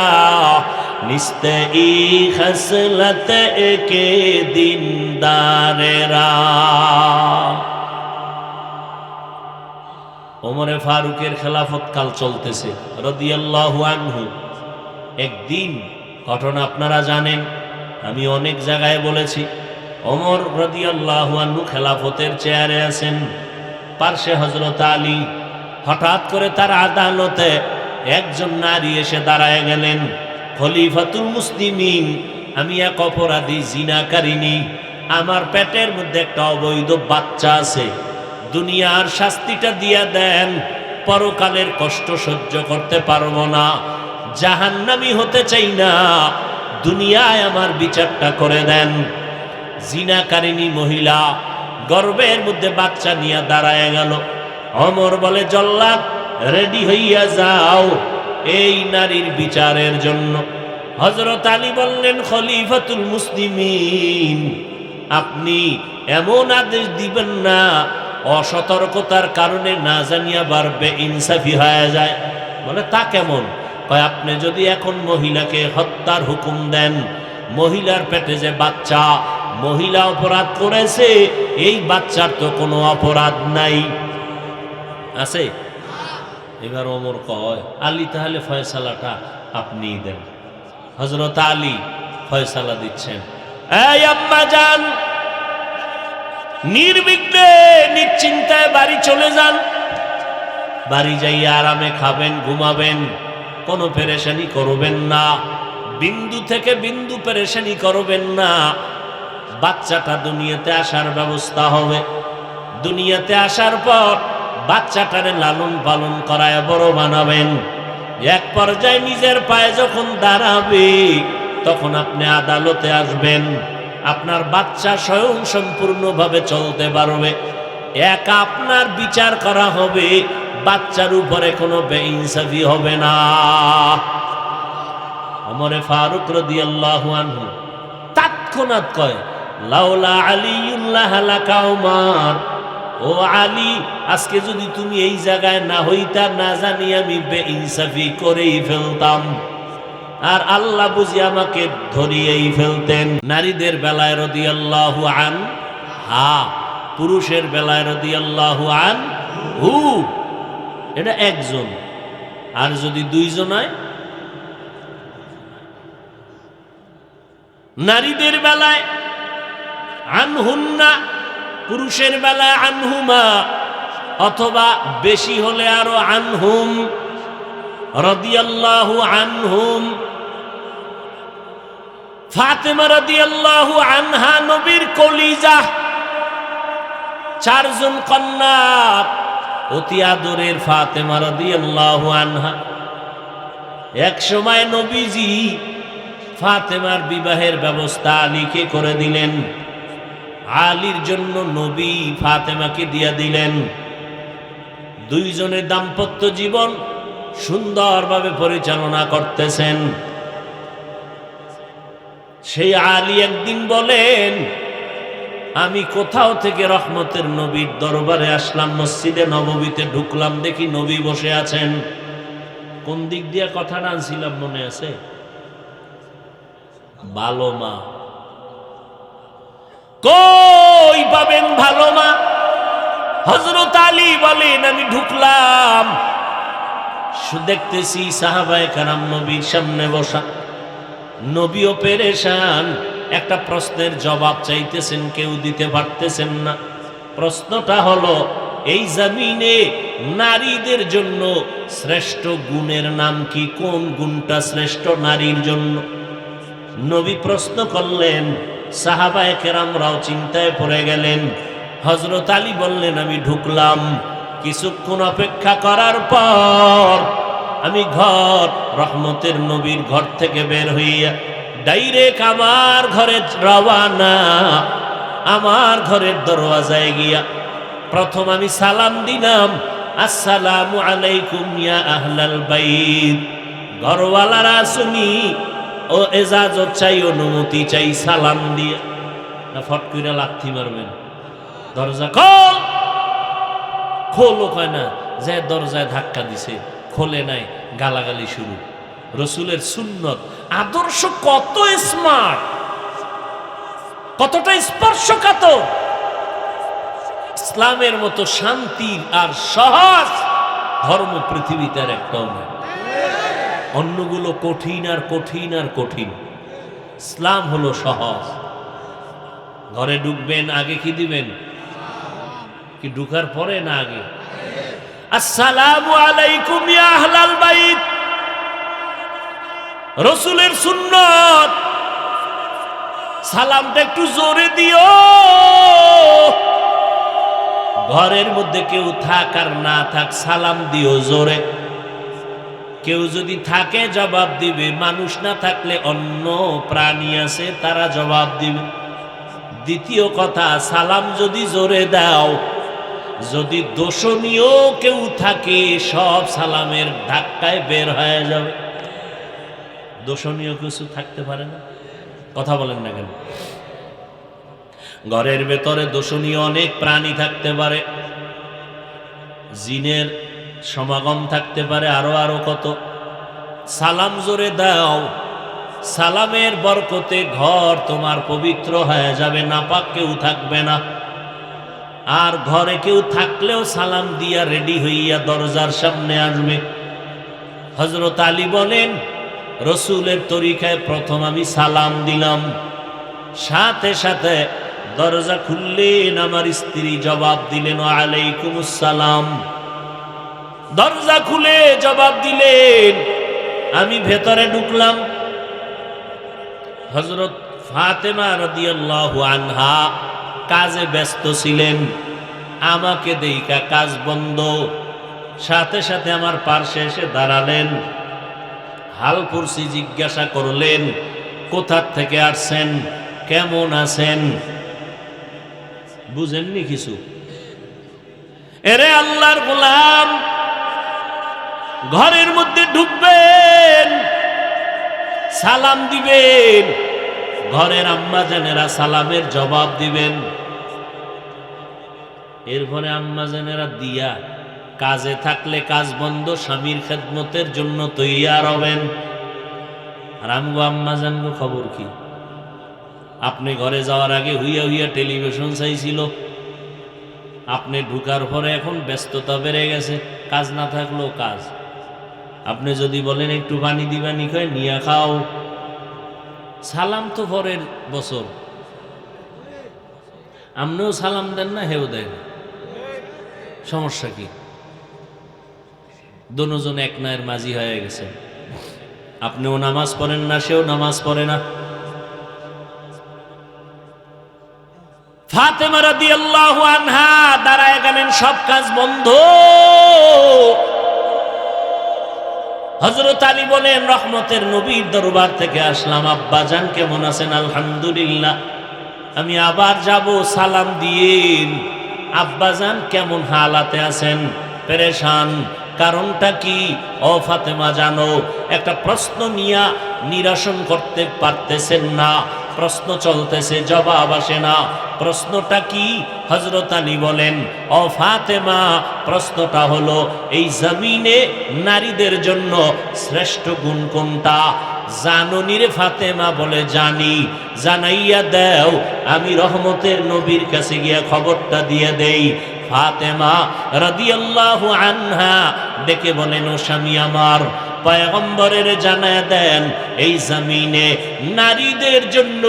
নিস্তে ই খসলত কে দিনদারেরা। ওমরে ফারুকের খেলাফত কাল চলতেছে রাদিয়াল্লাহু আনহু। একদিন ঘটনা আপনারা জানেন, আমি অনেক জায়গায় বলেছি। ওমর রাদিয়াল্লাহু আনহু খেলাফতের চেয়ারে আছেন, পার্শ্বে হযরত আলী। হঠাৎ করে তার আদালতে একজন নারী এসে দাঁড়ায় গেলেন, খলিফাতুল মুসলিমিন, আমি এক অপরাধী, জিনাকারিনী, আমার পেটের মধ্যে একটা অবৈধ বাচ্চা আছে, দুনিয়ার শাস্তিটা দিয়া দেন, পরকালের কষ্ট সহ্য করতে পারবো না, জাহান্নামী হতে চাই না, দুনিয়ায় আমার বিচারটা করে দেন। জিনাকারিনী মহিলা গর্ভের মধ্যে বাচ্চা নিয়ে দাঁড়ায় গেল। ওমর বলে, জল্লাদ রেডি হইয়া যাও এই নারীর বিচারের জন্য। হযরত আলী বললেন, খলিফাতুল মুসলিমিন, আপনি এমন আদেশ দিবেন না অসতর্কতার কারণে না জানিয়া বাড়বে ইনসাফি হয়ে যায়। বলে, তা কেমন? কয়, আপনি যদি এখন মহিলাকে হত্যার হুকুম দেন মহিলার পেটে যে বাচ্চা, মহিলা অপরাধ করেছে, এই বাচ্চার তো কোনো অপরাধ নাই, আছে? এবার ওমর কয়, আলী তাহলে ফয়সালাটা আপনি দেন। হযরত আলী ফয়সালা দিচ্ছেন। এই আম্মা জান, নির্বিঘ্নে নিশ্চিন্তায় বাড়ি চলে যান। বাড়ি যাইয়া আরামে খাবেন, ঘুমাবেন, কোনো পেরেশানি করবেন না, বিন্দু থেকে বিন্দু পেরেশানি করবেন না। বাচ্চাটা দুনিয়াতে আসার ব্যবস্থা হবে। দুনিয়াতে আসার পর বাচ্চাটারে লালন পালন করায় বড় বানাবেন। এক পর্যায়ে নিজের পায়ে যখন দাঁড়াবে, তখন আপনি আদালতে আসবেন। আপনার বাচ্চা স্বয়ং সম্পূর্ণভাবে চলতে পারবে, একা আপনার বিচার করা হবে, বাচ্চার উপরে কোনো বেইনসাফি হবে না। ওমরে ফারুক রাদিয়াল্লাহু আনহু তৎক্ষণাৎ কয়, লাউলা আলিউল্লাহ লাকা উমর, ও আলী, আজকে যদি তুমি এই জায়গায় না হইতা, না জানি আমি বেইনসাফি করেই ফেলতাম, আর আল্লাহ বুঝি আমাকে ধরিয়েই ফেলতেন। নারীদের বেলায় রাদিয়াল্লাহু আনহা, পুরুষের বেলায় রাদিয়াল্লাহু আনহু, এটা একজন। আর যদি দুইজন হয়, নারীদের বেলায় আনহুন্না, পুরুষের বেলায় আনহুমা, অথবা বেশি হলে আরো আনহুম, রাদিয়াল্লাহু আনহুম। ফাতেমা রাদিয়াল্লাহু আনহা নবীর কলিজা, চারজন কন্যা, অতি আদরের ফাতেমা রাদিয়াল্লাহু আনহা। এক সময় নবীজি ফাতেমার বিবাহের ব্যবস্থা আলীকে করে দিলেন। আলীর জন্য নবী ফাতেমাকে দিয়া দিলেন। দুইজনের দাম্পত্য জীবন সুন্দরভাবে পরিচালনা করতেছেন। সেই আলী একদিন বলেন, আমি কোথাও থেকে রহমতের নবীর দরবারে আসলাম, মসজিদে নববীতে ঢুকলাম, দেখি নবী বসে আছেন। কোন দিক দিয়ে কথাটা আনছিলাম মনে আছে? ভালো মা। কই পাবেন ভালো মা? হযরত আলী বলেন, আমি ঢুকলাম, দেখতেছি সাহাবায়ে কেরাম নবীর সামনে বসা। নবীও পেরেশান, একটা প্রশ্নের জবাব চাইতেছেন, কেউ দিতে পারতেছেন না। প্রশ্নটা হলো, এই জমিনে নারীদের জন্য শ্রেষ্ঠ গুণের নাম কি? কোন গুণটা শ্রেষ্ঠ নারীর জন্য? নবী প্রশ্ন করলেন, সাহাবায়ে কেরামরাও চিন্তায় পড়ে গেলেন। হযরত আলী বললেন, আমি ঢুকলাম, কিছুক্ষণ অপেক্ষা করার পর আমি রহমতের নবীর ঘর থেকে বের হইয়া ডাইরেক্ট আমার ঘরে রওয়ানা। আমার ঘরের দরওয়াজায় গিয়া প্রথম আমি সালাম দিলাম, আসসালামু আলাইকুম ইয়া আহলাল বাইত। ঘরওয়ালারা শুনি ও এজাজত চাই, অনুমতি চাই সালাম দিয়ে। না ফট করে লাথি মারবেন, দরজা খোল, খোলো কয় না, যে দরজায় ধাক্কা দিছে, খোলে নাই, গালাগালি শুরু। রসুলের সুন্নত আদর্শ কত স্মার্ট, কতটা স্পর্শকাতর। ইসলামের মতো শান্তির আর সহজ ধর্ম পৃথিবীতে আর একটাও নেই। অন্যগুলো কঠিন আর কঠিন আর কঠিন, ইসলাম হলো সহজ। ঘরে ঢুকবেন, আগে কি দিবেন? কি ঢুকার পরে না আগে? আসসালামু আলাইকুম ইয়া আহলাল বাইত। রসুলের সুন্নত, সালামটা একটু জোরে দিও। ঘরের মধ্যে কেউ থাক আর না থাক, সালাম দিও জোরে। কেউ যদি থাকে জবাব দিবে, মানুষ না থাকলে অন্য প্রাণী আছে, তারা জবাব দিবে। দ্বিতীয় কথা, সালাম যদি জোরে দাও, যদি দোষণীয় কেউ থাকে, সব সালামের ধাক্কায় বের হয়ে যাবে। দোষণীয় কিছু থাকতে পারে না, কথা বলেন না কেন? ঘরের ভেতরে দোষণীয় অনেক প্রাণী থাকতে পারে, জিনের সমাগম থাকতে পারে, আরো আরো কত। সালাম জোরে দাও, সালামের বরকতে ঘর তোমার পবিত্র হয়ে যাবে, নাপাক কেউ থাকবে না। আর ঘরে কেউ থাকলেও সালাম দিয়া রেডি হইয়া দরজার সামনে আসবে। হযরত আলী বলেন, রসুলের তরিকায় প্রথম আমি সালাম দিলাম, সাথে সাথে দরজা খুললেন, আমার স্ত্রী জবাব দিলেন ওয়ালাইকুমুস সালাম। দরজা খুলে জবাব দিলেন, আমি ভেতরে ঢুকলাম। হযরত ফাতেমা রাদিয়াল্লাহু আনহা কাজে ব্যস্ত ছিলেন, আমাকে দেইখা কাজ বন্ধ, সাথে সাথে আমার পার্শ্বে এসে দাঁড়ালেন, হাল কুরসি জিজ্ঞাসা করলেন, কোথা থেকে আসছেন, কেমন আছেন? বুঝেননি কিছু? এরে আল্লাহর গোলাম, ঘরের মধ্যে ঢুকবেন, সালাম দিবেন, ঘরের আম্মা জানেরা সালামের জবাব দিবেন। এরপরে আম্মা জানেরা দিয়া কাজে থাকলে কাজ বন্ধ, স্বামীর খেদমতের জন্য তৈয়ার হবেন। আর আমগো আম্মা জানগো খবর কি? আপনি ঘরে যাওয়ার আগে হুইয়া হুইয়া টেলিভিশন চাইছিল, আপনি ঢুকার পরে এখন ব্যস্ততা বেড়ে গেছে, কাজ না থাকলেও কাজ। আপনি যদি বলেন একটু পানি দিবানি, কয় নিয়া খাও। সালাম তো পরের বছর, আপনিও সালাম দেন না, হেও দেন, সমস্যা কি? দুজন এক নায়ের মাঝি হয়ে গেছে, আপনিও নামাজ পড়েন না, সেও নামাজ পড়ে না। ফাতেমা রাদিয়াল্লাহু আনহা দাঁড়ায় গেলেন, সব কাজ বন্ধ। হযরত আলী বলেন, রহমতের নবীর দরবার থেকে আসলাম, আব্বা জান কেমন আছেন? আলহামদুলিল্লাহ। আমি আবার যাব, সালাম দিয়েন, আব্বা জান কেমন হালাতে আছেন? পেরেশান। কারণটা কি? ও ফাতেমা জানো, একটা প্রশ্ন নিয়া নিরসন করতে পারতেছেন না, প্রশ্ন চলতেছে, জবাব আসে না। প্রশ্নটা কি? হযরত আলী বলেন, ও ফাতেমা, প্রশ্নটা হলো এই জমিনে নারীদের জন্য শ্রেষ্ঠ গুণ কোনটা? জানুনি রে ফাতেমা? বলে জানি। জানাইয়া দেও, আমি রহমতের নবীর কাছে গিয়া খবরটা দিয়ে দেই। ফাতেমা রাদিয়াল্লাহু আনহা ডেকে বলেন, ও স্বামী আমার, পয়গম্বরের জানায় দেন এই জমিনে নারীদের জন্য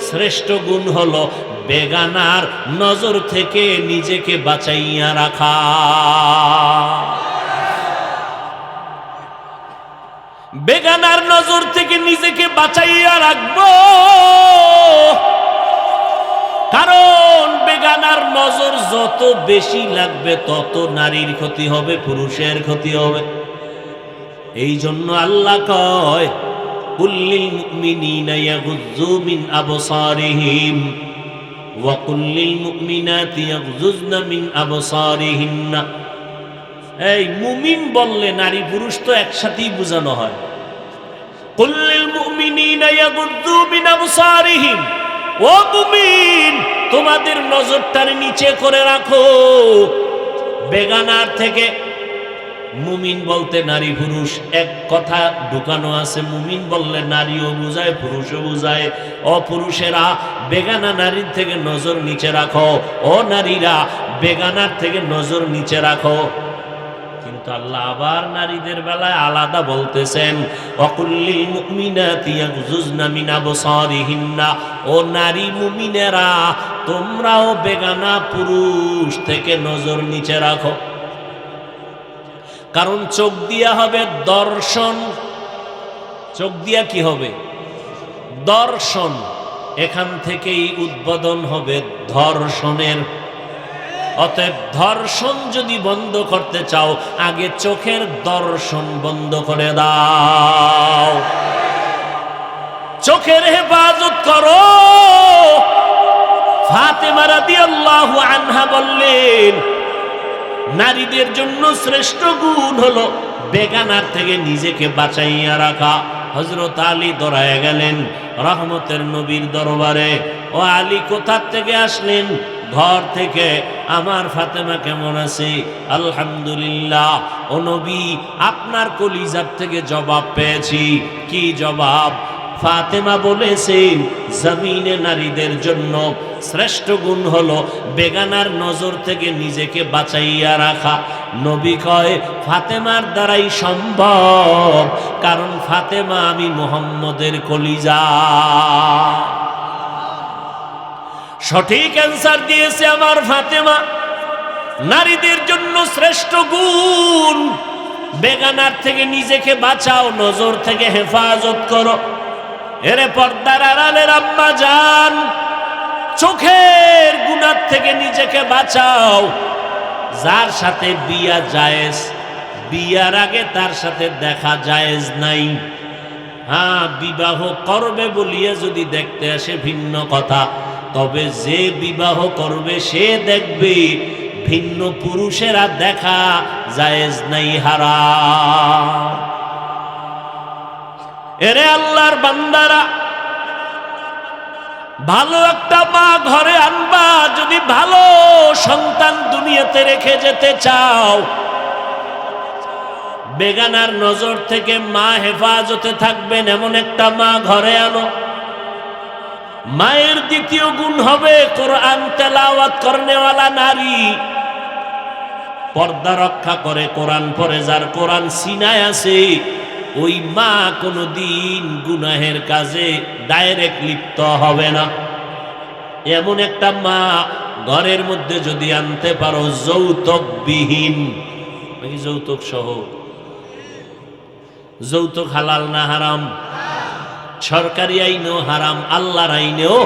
শ্রেষ্ঠ গুণ হলো বেগানার নজর থেকে নিজেকে বাঁচাইয়া রাখা। বেগানার নজর থেকে নিজেকে বাঁচাইয়া রাখবো, কারণ বেগানার নজর যত বেশি লাগবে তত নারীর ক্ষতি হবে, পুরুষের ক্ষতি হবে। এই জন্য আল্লাহ কয়, কুল্লিল মুমিনিনা ইয়াগুয্যু মিন আবসারিহিম ওয়া কুল্লিল মুমিনাতি ইয়াগুযুযনা মিন আবসারিহিন্না। এই মুমিন বললে নারী পুরুষ তো একসাথেই বোঝানো হয়। কুল্লিল মুমিনিনা ইয়াগুয্যু মিন আবসারিহিম, ও মুমিন, তোমাদের নজরটার নিচে করে রাখো বেগানার থেকে। মুমিন বলতে নারী পুরুষ এক কথা ঢুকানো আছে। মুমিন বললে নারীও বুঝায়, পুরুষও বুঝায়। ও পুরুষেরা, বেগানা নারীর থেকে নজর নিচে রাখো। ও নারীরা, বেগানার থেকে নজর নিচে রাখো। কিন্তু আল্লাহ আবার নারীদের বেলায় আলাদা বলতেছেন, ওয়াকুল্লিল মুমিনাতি ইয়াগুযুযনা মিন আবসারিহিন্না। ও নারী মুমিনেরা, তোমরাও বেগানা পুরুষ থেকে নজর নিচে রাখো। কারণ চোখ দিয়া হবে দর্শন। চোখ দিয়া কি হবে? দর্শন। এখান থেকেই উদ্বোধন হবে ধর্ষণের। অতএব ধর্ষণ যদি বন্ধ করতে চাও, আগে চোখের দর্শন বন্ধ করে দাও, চোখের হেফাজত করো। ফাতেমা রাদিয়াল্লাহু আনহা বললেন, নারীদের জন্য শ্রেষ্ঠ গুণ হলো বেগানার থেকে নিজেকে বাঁচাইয়া রাখা। হযরত আলী দৌড়ায় গেলেন রহমতের নবীর দরবারে। ও আলী, কোথা থেকে আসলেন? ঘর থেকে। আমার ফাতেমা কেমন আছে? আলহামদুলিল্লাহ। ও নবী, আপনার কলিজার থেকে জবাব পেয়েছি। কি জবাব? ফাতেমা বলেছেন জমিনে নারীদের জন্য শ্রেষ্ঠ গুণ হলো বেগানার নজর থেকে নিজেকে বাঁচাইয়া রাখা। নবী কয় ফাতেমার দ্বারাই সম্ভব, কারণ ফাতেমা আমি মুহাম্মদের কলিজা। সঠিক অ্যান্সার দিয়েছে আমার ফাতেমা। নারীদের জন্য শ্রেষ্ঠ গুণ, বেগানার থেকে নিজেকে বাঁচাও, নজর থেকে হেফাজত করো। এরে পর্দার আড়ালের আম্মা জান, চোখের গুনাহ থেকে নিজেকে বাঁচাও। যার সাথে বিয়া জায়েজ, বিয়ার আগে তার সাথে দেখা জায়েজ নাই। হ্যাঁ, বিবাহ করবে বলিয়া যদি দেখতে আসে ভিন্ন কথা, তবে যে বিবাহ করবে সে দেখবে ভিন্ন পুরুষেরা দেখা জায়েজ নাই, হারাম। এরে আল্লাহর বান্দারা, ভালো একটা মা ঘরে আনবা যদি ভালো সন্তান দুনিয়াতে রেখে যেতে চাও। বেগানার নজর থেকে মা হেফাজতে থাকবেন এমন একটা মা ঘরে আনো। মায়ের দ্বিতীয় গুণ হবে কোরআন তেলাওয়াত করনেওয়ালা নারী। পর্দা রক্ষা করে, কোরআন পড়ে, যার কোরআন সিনায় আছে, ওই মা কোনোদিন গুনাহের কাজে ডাইরেক্ট লিপ্ত হবে না। এমন একটা মা ঘরের মধ্যে যদি আনতে পারো, যৌতুকবিহীন, নাকি যৌতুক সহ। যৌতুক হালাল না হারাম? সরকারি আইনেও হারাম, আল্লাহর আইনেও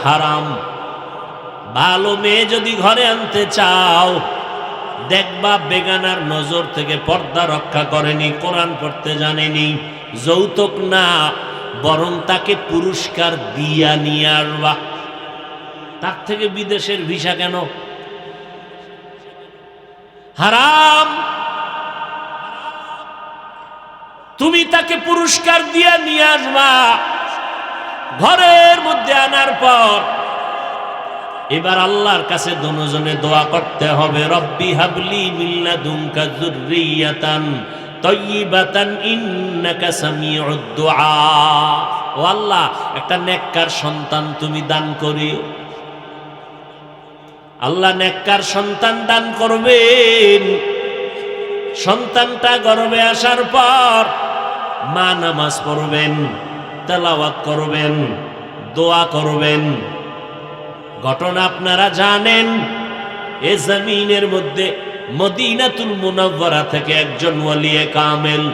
হারাম। ভালো মেয়ে যদি ঘরে আনতে চাও, দেখবা বেগানার নজর থেকে পর্দা রক্ষা করেনি, কোরআন পড়তে জানেনি। যৌতুক না, বরং তাকে পুরস্কার দিয়া নিয়ে আসবা। তার থেকে বিদেশের ভিসা কেন? হারাম। তুমি তাকে পুরস্কার দিয়া নিয়ে আসবা। ঘরের মধ্যে আনার পর এবার আল্লাহর কাছে দুজনে দোয়া করতে হবে, রব্বি হাবলি মিন লাদুনকা যুররিয়াতান তাইয়্যিবাতান ইন্নাকা সামিউদ দুআ। ও আল্লাহ, একটা নেককার সন্তান তুমি দান করিও। আল্লাহ নেককার সন্তান দান করবেন। সন্তানটা গর্ভে আসার পর মা নামাজ পড়বেন, তেলাওয়াত করবেন, দোয়া করবেন। ঘটনা আপনারা জানেন। এ জমিনের মধ্যে মদিনাতুল মুনাওয়ারা থেকে একজন ওয়ালিয়ে কামেল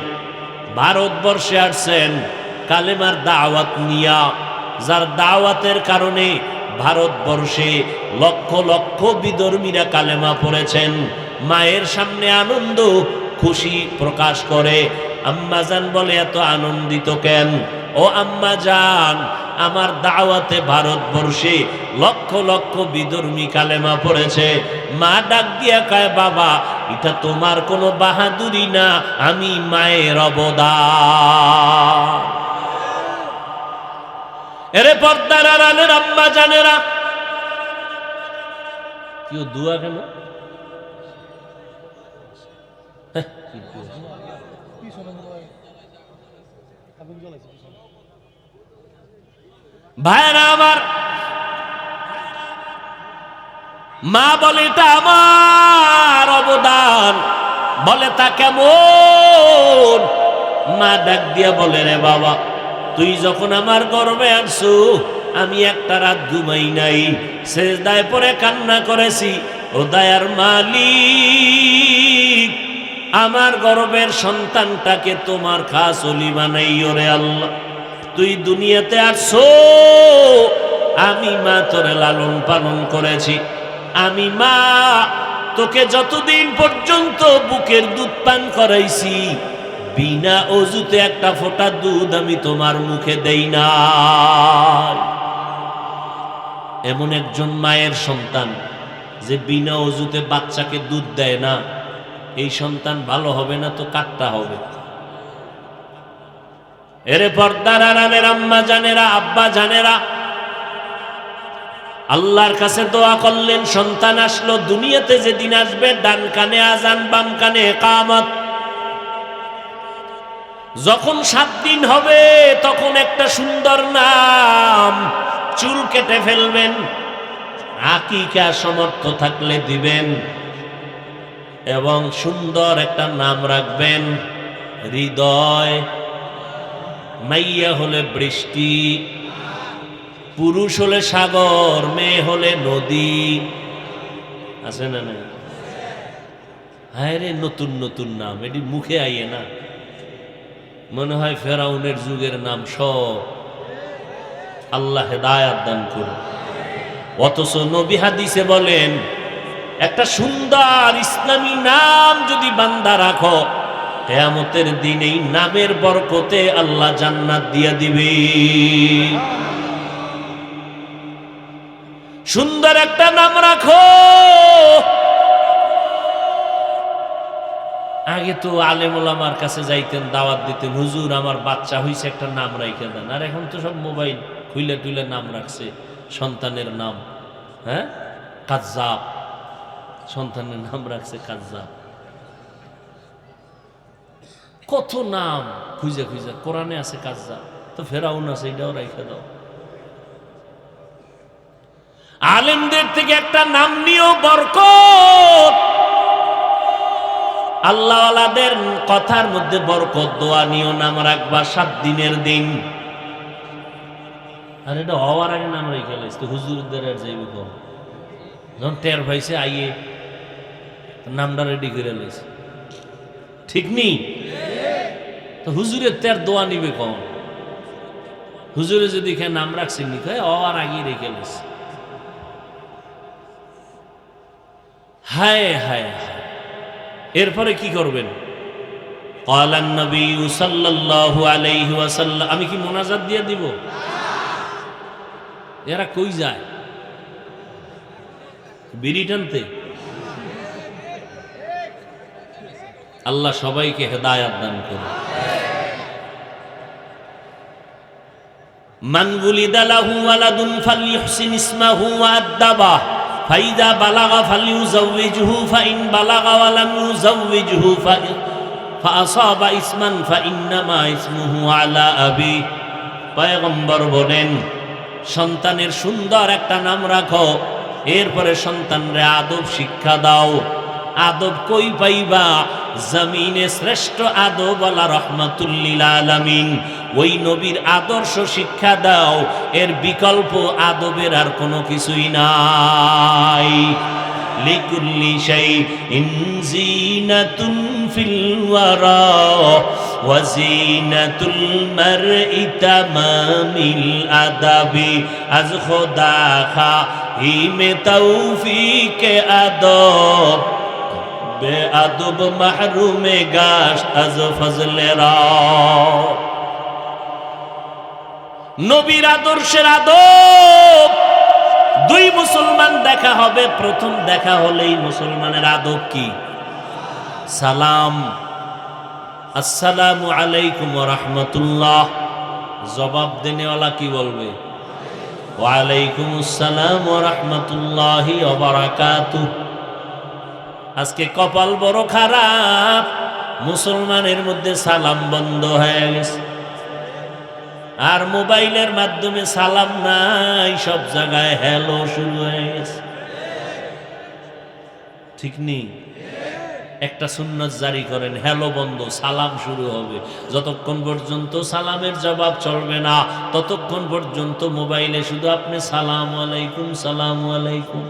ভারতবর্ষে আসছেন কালেমার দাওয়াত নিয়া, যার দাওয়াতের কারণে ভারতবর্ষে লক্ষ লক্ষ বিধর্মীরা কালেমা পড়েছেন। মায়ের সামনে আনন্দ খুশি প্রকাশ করে। আম্মাজান বলে, এত আনন্দিত কেন? ও আম্মাজান, আমার দাওয়াতে ভারতবর্ষে লক্ষ লক্ষ বিধর্মী কালেমা পড়েছে। মা ডাক দিয়া কয়, বাবা, এটা তোমার কোনো বাহাদুরি না, আমি মায়ের অবদান। এরে পর্দার আড়ালের আম্মা জানেরা, কেউ দুয়া কেন? ভাইরা আমার, মা বলে এটা আমার অবদান। বলে তা কেমন? মা ডাক দিয়া বলে, রে বাবা, তুই যখন আমার গর্ভে আসছো, আমি একটা রাত ঘুমাই নাই, সেজদায় পড়ে কান্না করেছি। ও দয়ার মালিক, আমার গর্ভের সন্তানটাকে তোমার খাস ওলি বানাইও রে আল্লাহ। তুই দুনিয়াতে আসছো, আমি মা তোরে লালন পালন করেছি। আমি মা তোকে যতদিন পর্যন্ত বুকের দুধ পান করাইছি, বিনা অজুতে একটা ফোঁটা দুধ আমি তোমার মুখে দেই না। এমন একজন মায়ের সন্তান যে বিনা অজুতে বাচ্চাকে দুধ দেয় না, এই সন্তান ভালো হবে না তো কাটটা হবে। এরে পর্দার আড়ালের আম্মা জানেরা, আব্বা জানেরা, আল্লাহর কাছে দোয়া করলেন, সন্তান আসলো। দুনিয়াতে যেদিন আসবে, ডান কানে আজান, বাম কানে ইকামত। যখন 7 দিন হবে তখন একটা সুন্দর নাম, চুল কেটে ফেলবেন, আকিকা সমর্থ থাকলে দিবেন, এবং সুন্দর একটা নাম রাখবেন হৃদয়। মাইয়া হলে বৃষ্টি, পুরুষ হলে সাগর, মেয়ে হলে নদী। আছে না না? হায় রে, নতুন নতুন নাম, এটি মুখে আইয়ে না, মনে হয় ফেরাউনের যুগের নাম সব। আল্লাহ হেদায়াত দান করুন। অথচ নবী হাদিসে বলেন একটা সুন্দর ইসলামী নাম যদি বান্দা রাখো, কিয়ামতের দিন এই নামের বরকতে আল্লাহ জান্নাত দিয়ে দিবে। সুন্দর একটা নাম রাখো। আগে তো আলেম ওলামার কাছে যাইতেন, দাওয়াত দিতেন, হুজুর আমার বাচ্চা হইছে একটা নাম রাইখা দেন। আর এখন তো সব মোবাইল খুইলে টুইলে নাম রাখছে সন্তানের নাম। হ্যাঁ, কাজ্জাব, সন্তানের নাম রাখছে কাজ্জাব। কত নাম খুঁজে খুঁজে, কোরআনে আছে কাজ্জাব, তো ফেরাউন আছে, এটাও রাইখা দাও। আলেমদের থেকে একটা নাম নিয়েও বরকত। আল্লাহওয়ালাদের কথার মধ্যে বরকত, দোয়া নিয়েও নাম রাখবা 7 দিনের দিন। আর এটা হওয়ার আগে নাম রেখে লাইছে, হুজুরদের আর যাইবে কম, যখন টের পাইছে আইয়ে নামটা রেডি করে লাইছে। ঠিক নেই তো? হুজুরের তের দোয়া নিবে কম? হুজুরে যদি এখানে নাম রাখছেন নি, হওয়ার আগেই রেখে লাইছে। হায় হায় হায়। এরপরে কি করবেন? ক্বালান নবী সাল্লাল্লাহু আলাইহি ওয়াসাল্লাম। আমি কি মোনাজাত দিয়ে দিব? এরা কই যায়? বিড়ি টানতে? আল্লাহ সবাইকে হেদায়াত দান করুন। মান ওয়ালিদা লাহু ওয়ালাদুন ফালইহসিন ইসমাহু ওয়া আদ্দাবাহু ফাইদা বালাগা ফালিউযাওয়িজহু ফাইন বালাগা ওয়া লাম ইউযাওয়িজহু ফাআসাবা ইসমান ফাইন্নামা ইসমুহু আলা আবি। পয়গম্বর বলেন, সন্তানের সুন্দর একটা নাম রাখো, এরপরে সন্তানরে আদব শিক্ষা দাও। আদব কই পাইবা? জমিনে শ্রেষ্ঠ আদব ওয়ালা রাহমাতুল লিল আলামিন, ওই নবীর আদর্শ শিক্ষা দাও। এর বিকল্প আদবের আর কোনো কিছুই নাই। লিকুল্লি শাইইন যিনাতুন ফিল ওয়ারা ওয়া যিনাতুল মারই তামামিল আদাবি। আজ খোদা খাহিমে তৌফিকে আদব, বে আদব মাহরুমে গাশ আজ ফজলেরা। নবীর আদর্শের আদব। 2 মুসলমান দেখা হবে, প্রথম দেখা হলেই মুসলমানের আদব কি? সালাম। আসসালামু আলাইকুম ওয়া রাহমাতুল্লাহ। জবাব দেনেওয়ালা কি বলবে? ওয়া আলাইকুম আসসালাম ওয়া রাহমাতুল্লাহি ওয়া বারাকাতুহু। আজকে কপাল বড় খারাপ, মুসলমানের মধ্যে সালাম বন্ধ হয়ে গেছে। আর মোবাইলের মাধ্যমে সালাম নাই, সব জায়গায় হ্যালো শুরু হয়ে গেছে। ঠিক নেই? একটা সুন্নাত জারি করেন, হ্যালো বন্ধ, সালাম শুরু হবে। যতক্ষণ পর্যন্ত সালামের জবাব চলবে না, ততক্ষণ পর্যন্ত মোবাইলে শুধু আপনি সালামু আলাইকুম সালামু আলাইকুম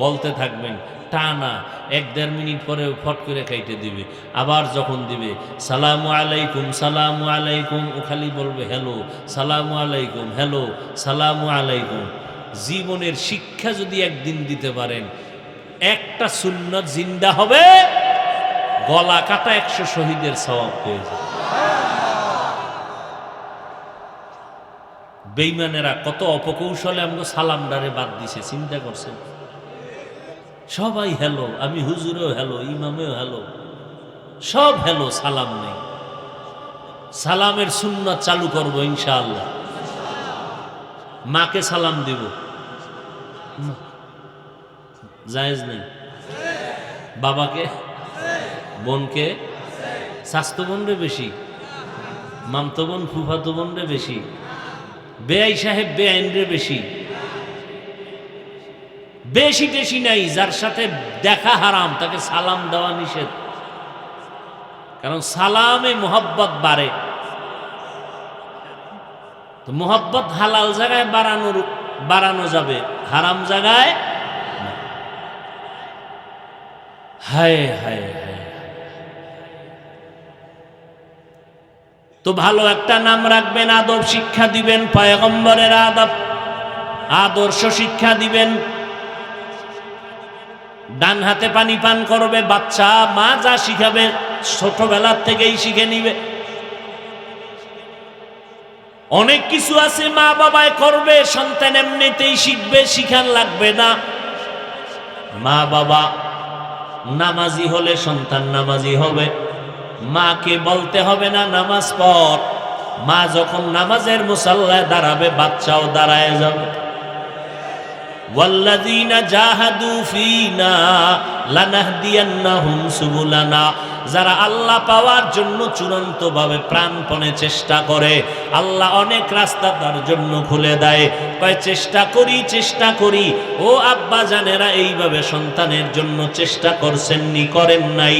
বলতে থাকবেন টানা। 1-1.5 মিনিট পরে ফট করে খাইতে দিবে। আবার যখন দিবে সালামু আলাইকুম, ও খালি বলবে হ্যালো, সালামু আলাইকুম, হ্যালো, সালামু আলাইকুম। জীবনের শিক্ষা যদি একদিন দিতে পারেন, একটা সুন্নাত জিন্দা হবে, গলা কাটা 100 শহীদের সওয়াব পেয়ে যাবে। বেঈমানেরা কত অপকৌশলে আমাকে সালামদারে বাদ দিছে, চিন্তা করছেন? সবাই হ্যালো, আমি হুজুরেও হ্যালো, ইমামেও হ্যালো, সব হ্যালো, সালাম নেই। সালামের সুন্নাত চালু করব ইনশাআল্লাহ। মাকে সালাম দিব, জায়েজ নেই। বাবাকে, বোনকে, স্বাস্থ্য বোনরে বেশি, মামতো বোন ফুফাতো বোন রে বেশি, বেআই সাহেব বেআইন রে বেশি, বেশি টেশি নাই। যার সাথে দেখা হারাম তাকে সালাম দেওয়া নিষেধ, কারণ সালামে মোহব্বত বাড়ে। তো মোহব্বত হালাল জায়গায় বাড়ানো যাবে, হারাম জায়গায় না। হায় হায় হায়। তো ভালো একটা নাম রাখবেন, আদব শিক্ষা দিবেন, পয়গম্বরের আদব আদর্শ শিক্ষা দিবেন। ডান হাতে পানি পান করবে বাচ্চা, মা যা শিখাবে ছোটবেলার থেকেই শিখে নিবে। অনেক কিছু আছে মা বাবায় করবে, সন্তান এমনিতেই শিখবে, শিখান লাগবে না। মা বাবা নামাজি হলে সন্তান নামাজি হবে, মাকে বলতে হবে না নামাজ পড়। মা যখন নামাজের মুসাল্লায় দাঁড়াবে বাচ্চাও দাঁড়ায় যাবে। ওয়াল্লাযীনা জাহাদু ফীনা লানাহদিয়ান্নাহুম সুবুলানা, যারা আল্লাহ পাওয়ার জন্য চূড়ান্তভাবে প্রাণপণে চেষ্টা করে, আল্লাহ অনেক রাস্তা তার জন্য খুলে দেয়। কয় চেষ্টা করি। ও আব্বা জানেরা, এইভাবে সন্তানের জন্য চেষ্টা করছেননি? করেন নাই।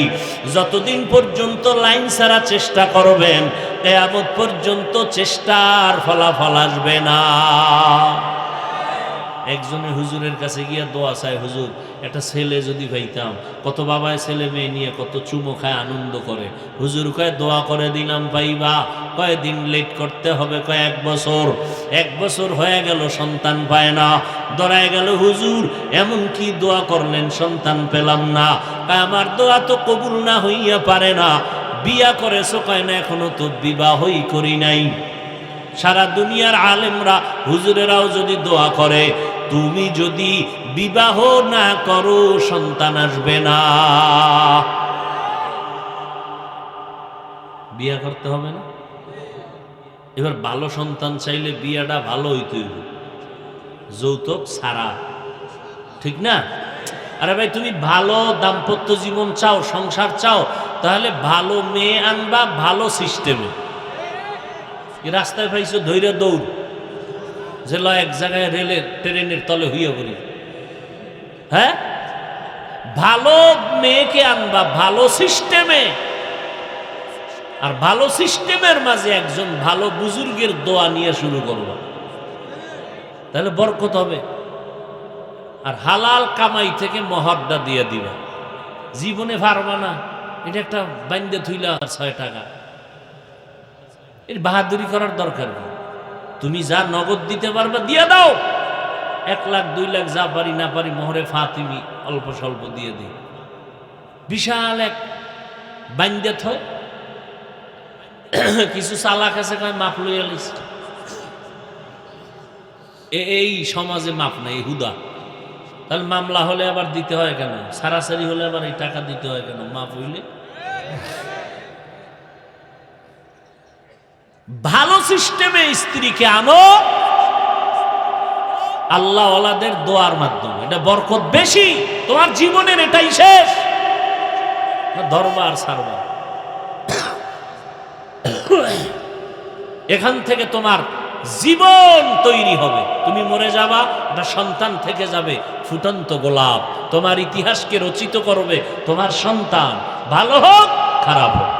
যতদিন পর্যন্ত লাইন ছাড়া চেষ্টা করবেন, কিয়ামত পর্যন্ত চেষ্টার ফলাফল আসবে না। একজনের হুজুরের কাছে গিয়া দোয়া চায়, হুজুর একটা ছেলে যদি পাইতাম। কত বাবায় ছেলে মেয়ে নিয়ে কত চুমো খায়, আনন্দ করে। হুজুর কয় দোয়া করে দিলাম পাইবা। কয়দিন লেট করতে হবে? কয় 1 বছর। 1 বছর হয়ে গেল সন্তান পায় না, দৌড়ায় গেল হুজুর এমন কি দোয়া করলেন সন্তান পেলাম না। কয় আমার দোয়া তো কবুল না হইয়া পারে না। বিয়া করেছো? কয় না এখনো তো বিবাহই করি নাই। সারা দুনিয়ার আলেমরা হুজুরেরাও যদি দোয়া করে, তুমি যদি বিবাহ না করো সন্তান আসবে না। বিয়া করতে হবে না? এবার ভালো সন্তান চাইলে বিয়াটা ভালো হইতে হইব, যৌতুক ছাড়া, ঠিক না? আরে ভাই, তুমি ভালো দাম্পত্য জীবন চাও, সংসার চাও, তাহলে ভালো মেয়ে আনবা ভালো সিস্টেমে। রাস্তায় পাইছো ধৈর্য দৌড়, যে এক জায়গায় রেলের ট্রেনের তলে হইয়া পড়ি। হ্যাঁ, ভালো মেয়েকে আনবা ভালো সিস্টেমে, আর ভালো সিস্টেমের মাঝে একজন ভালো বুজুর্গের দোয়া নিয়ে শুরু করবা, তাহলে বরকত হবে। আর হালাল কামাই থেকে মহরটা দিয়ে দিবা। জীবনে পারবা না, এটা একটা বাইন্দে থুইলা 6 টাকা, এর বাহাদুরি করার দরকার নেই। তুমি যা নগদ দিতে পারবা দিয়ে দাও। 1 লাখ 2 লাখ যা পারি না পারি মোহরে ফাতিমি অল্প স্বল্প দিয়ে দিই। বিশাল এক বাইন্দে থয়। কিছু চালাক আছে কয় মাপ লইয়া লিস্ট। এই সমাজে মাপ নাই, হুদা। তাহলে মামলা হলে আবার দিতে হয় কেন? সারাসারি হলে আবার এই টাকা দিতে হয় কেন? মাপ হইলে ভালো সিস্টেমে স্ত্রীকে আনো, আল্লাহ ওয়ালাদের দোয়ার মাধ্যমে। এটা বরকত বেশি। তোমার জীবনের এটাই শেষ, দরবার সারবার। এখান থেকে তোমার জীবন তৈরি হবে। তুমি মরে যাবা, একটা সন্তান থেকে যাবে ফুটন্ত গোলাপ। তোমার ইতিহাসকে রচিত করবে তোমার সন্তান, ভালো হোক খারাপ হোক।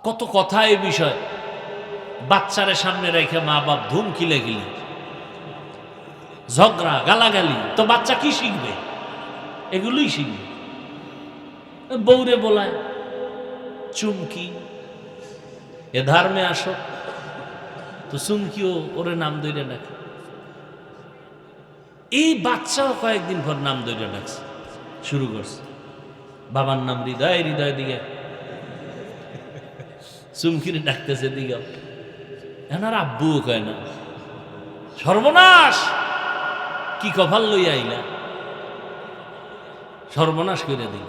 কত কথা এই বিষয়। বাচ্চারে সামনে রেখে মা বাপ ধুম খিলেখিলি, ঝগড়া গালাগালি, তো বাচ্চা কি শিখবে? এগুলোই শিখবে। বউরে বলায় চুমকি, এ ধর্মে আসো, তো চুমকিও ওরে নাম ধরে ডাকে। এই বাচ্চাও কয়েকদিন পর নাম ধরে ডাকছে, শুরু করছে। বাবার নাম হৃদয়, হৃদয় দিকে চুমকিরে ডাকতেছে দিকে। এখন আর আব্বুও কয় না। সর্বনাশ, কি কপাল লইয়া আইলা, সর্বনাশ করে দিল।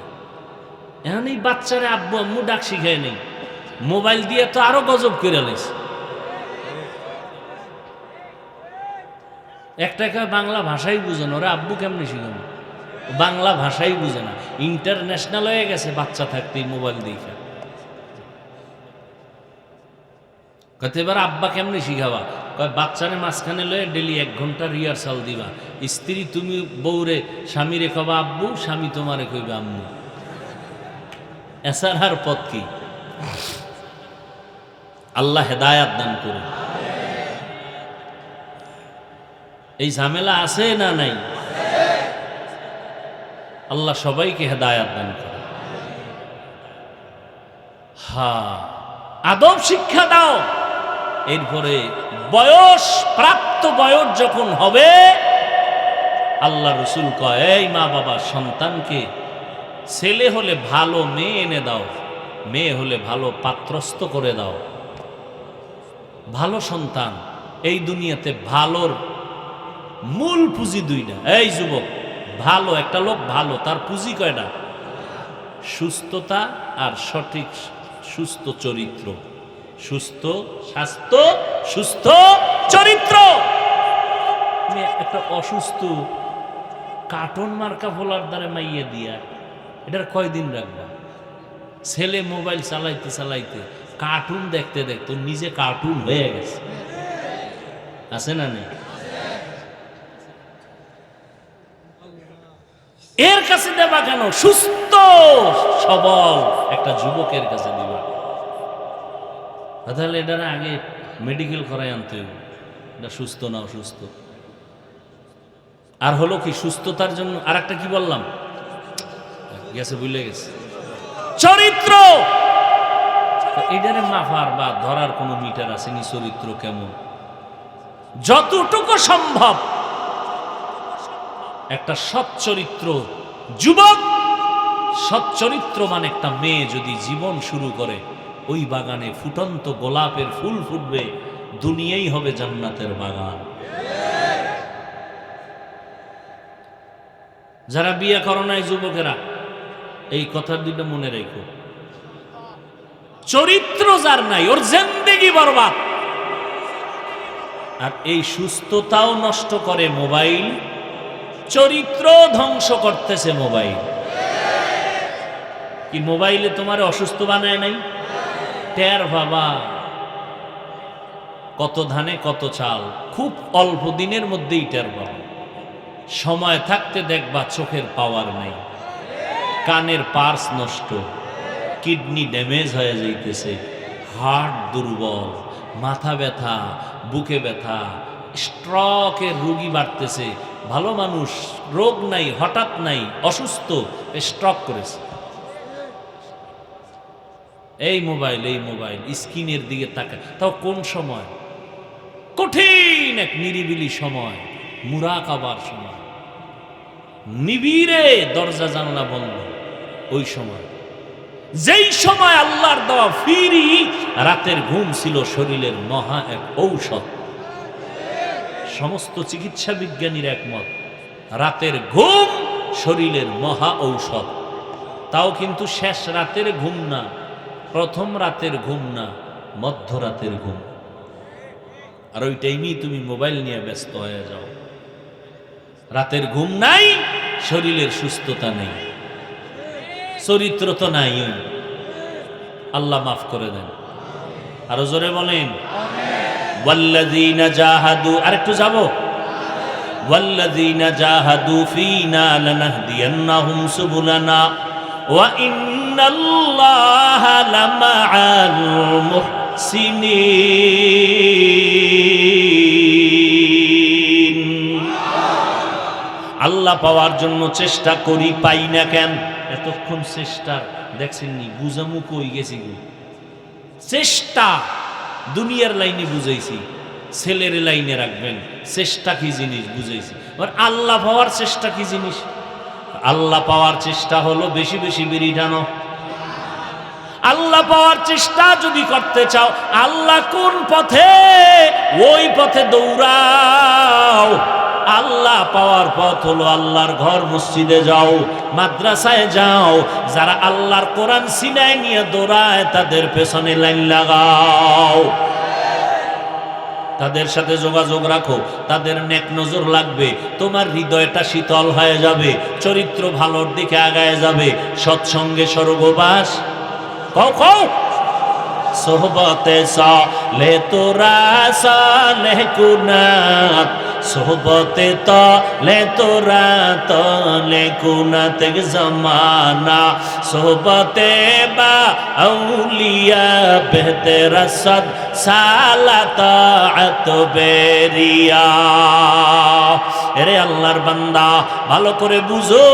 এখন এই বাচ্চারে আব্বু আম্মু ডাক শিখায় নেই, মোবাইল দিয়ে তো আরো গজব করে লাইছে। একটা বাংলা ভাষাই বুঝেন, ওরা আব্বু কেমনি শিখানো। বাংলা ভাষাই বুঝে না, ইন্টারন্যাশনাল হয়ে গেছে বাচ্চা থাকতেই মোবাইল দেখে। কত এবার আব্বা কেমনে শিখাবা? কয় বাচ্চারে মাঝখানে লয়ে ডেলি 1 ঘন্টা রিহার্সাল দিবা। স্ত্রী তুমি বউরে স্বামীরে কবা আব্বু, স্বামী তোমারে কইবে আম্মু। এছাড়ার পথ কি? আল্লাহ হেদায়াত দান করুন। এই ঝামেলা আছে না নাই? আল্লাহ সবাইকে হেদায়াত দান করে। আদব শিক্ষা দাও। এরপরে বয়স, প্রাপ্ত বয়স যখন হবে, আল্লাহ রসুল কয় এই মা বাবা সন্তানকে ছেলে হলে ভালো মেয়ে এনে দাও, মেয়ে হলে ভালো পাত্রস্থ করে দাও। ভালো সন্তান, এই দুনিয়াতে ভালোর মূল পুঁজি 2টা। এই যুবক, ভালো একটা লোক ভালো, তার পুঁজি কয়টা? সুস্থতা আর সঠিক সুস্থ চরিত্র। সুস্থ স্বাস্থ্য, সুস্থ চরিত্র। একটা অসুস্থ কার্টুন মার্কা ফোলার দ্বারা মাইয়ে দিয়া এটার কয়দিন রাখবা? ছেলে মোবাইল চালাইতে চালাইতে, কার্টুন দেখতে দেখতে নিজে কার্টুন হয়ে গেছে। আছে না নেই? এর কাছে দেবা কেন? সুস্থ সবল একটা যুবকের কাছে দিবা। তাহলে এটার আগে মেডিকেল করাই আনতে হবে, এটা সুস্থ না অসুস্থ। আর হলো কি সুস্থতার জন্য আর একটা কি বললাম, গেছে ভুলে গেছে, চরিত্র। এটারে মাফার বা ধরার কোনো মিটার আসেনি? চরিত্র কেমন? যতটুকু সম্ভব একটা সৎ চরিত্র যুবক, সৎ চরিত্র মানে একটা মেয়ে যদি জীবন শুরু করে, ওই বাগানে ফুটন্ত গোলাপের ফুল ফুটবে, দুনিয়াই হবে জান্নাতের বাগান। যারা বিয়ে করো নাই যুবকেরা, এই কথা 2টা মনে রেখো। চরিত্র যার নাই, ওর জিন্দেগি বরবাদ। আর এই সুস্থতাও নষ্ট করে মোবাইল, চরিত্র ধ্বংস করতেছে মোবাইল। কি মোবাইলে তোমার অসুস্থ বানায় নাই? টের বাবা, কত ধানে কত চাল, খুব অল্প দিনের মধ্যেই টের পাবা। সময় থাকতে দেখবা চোখের পাওয়ার নেই, কানের পার্স নষ্ট, কিডনি ড্যামেজ হয়ে যাইতেছে, হার্ট দুর্বল, মাথা ব্যথা, বুকে ব্যথা, স্ট্রোকের রোগী বাড়তেছে। ভালো মানুষ, রোগ নাই, হঠাৎ নাই, অসুস্থ, স্ট্রোক করেছে। এই মোবাইল, এই মোবাইল স্ক্রিনের দিকে তাকায়, তাও কোন সময়? কঠিন এক নিরিবিলি সময়, মুরাকাবার সময়, নিবিড়ে দরজা জানলা বন্ধ, ওই সময়, যেই সময় আল্লাহর দেওয়া ফিরি রাতের ঘুম ছিল শরীরের মহা এক ঔষধ। সমস্ত চিকিৎসা বিজ্ঞানীর একমত, রাতের ঘুম শরীরের মহা ঔষধ। তাও কিন্তু শেষ রাতের ঘুম না, প্রথম রাতের ঘুম না, মধ্যরাতের ঘুম। আর ওই টাইমেই তুমি মোবাইল নিয়ে ব্যস্ত হয়ে যাও। রাতের ঘুম নাই, শরীরের সুস্থতা নেই, চরিত্র তো নাই। আল্লাহ মাফ করে দেন। আরো জোরে বলেন ওয়াল্লাযীনা জাহাদু। আরেকটু যাব, ওয়াল্লাযীনা জাহাদু ফীনা লানাহদিয়ান্নাহুম সুবুলানা ওয়া ইন্নাল্লাহা লামাআল মুহসিনিন। আল্লাহ পাওয়ার জন্য চেষ্টা করি, পাই না কেন? এতক্ষণ চেষ্টা দেখছেননি, বুঝামু কই গেছি গো? চেষ্টা দুনিয়ার লাইনে বুঝাইছি, ছেলের লাইনে রাখবেন, চেষ্টা কি জিনিস বুঝাইছি। আর আল্লাহ পাওয়ার চেষ্টা কি জিনিস? আল্লাহ পাওয়ার চেষ্টা হলো বেশি বেশি বিড়ি টানো। আল্লাহ পাওয়ার চেষ্টা যদি করতে চাও, আল্লাহ কোন পথে, ওই পথে দৌড়াও। আল্লাহ পাওয়ার পথ হলো আল্লাহর ঘর, মসজিদে যাও, মাদ্রাসায় যাও। যারা আল্লাহর কোরআন সিনায় নিয়ে দৌড়ায় তাদের পেছনে লাইন লাগাও। তাদের সাথে যোগাযোগ রাখো, তাদের নেক নজর লাগবে, তোমার হৃদয়টা শীতল হয়ে যাবে, চরিত্র ভালোর দিকে আগায় যাবে। সৎসঙ্গে স্বর্গবাস। কও কও। সোহবতে সালে তোরা সালেহ কুনাত, সোহবতে তলে তোরা তলে কুনাত জমানা, সোহবতে বা আউলিয়া বেহতেরা সদ সালাত বেরিয়া। এরে আল্লাহর বান্দা, ভালো করে বুঝো,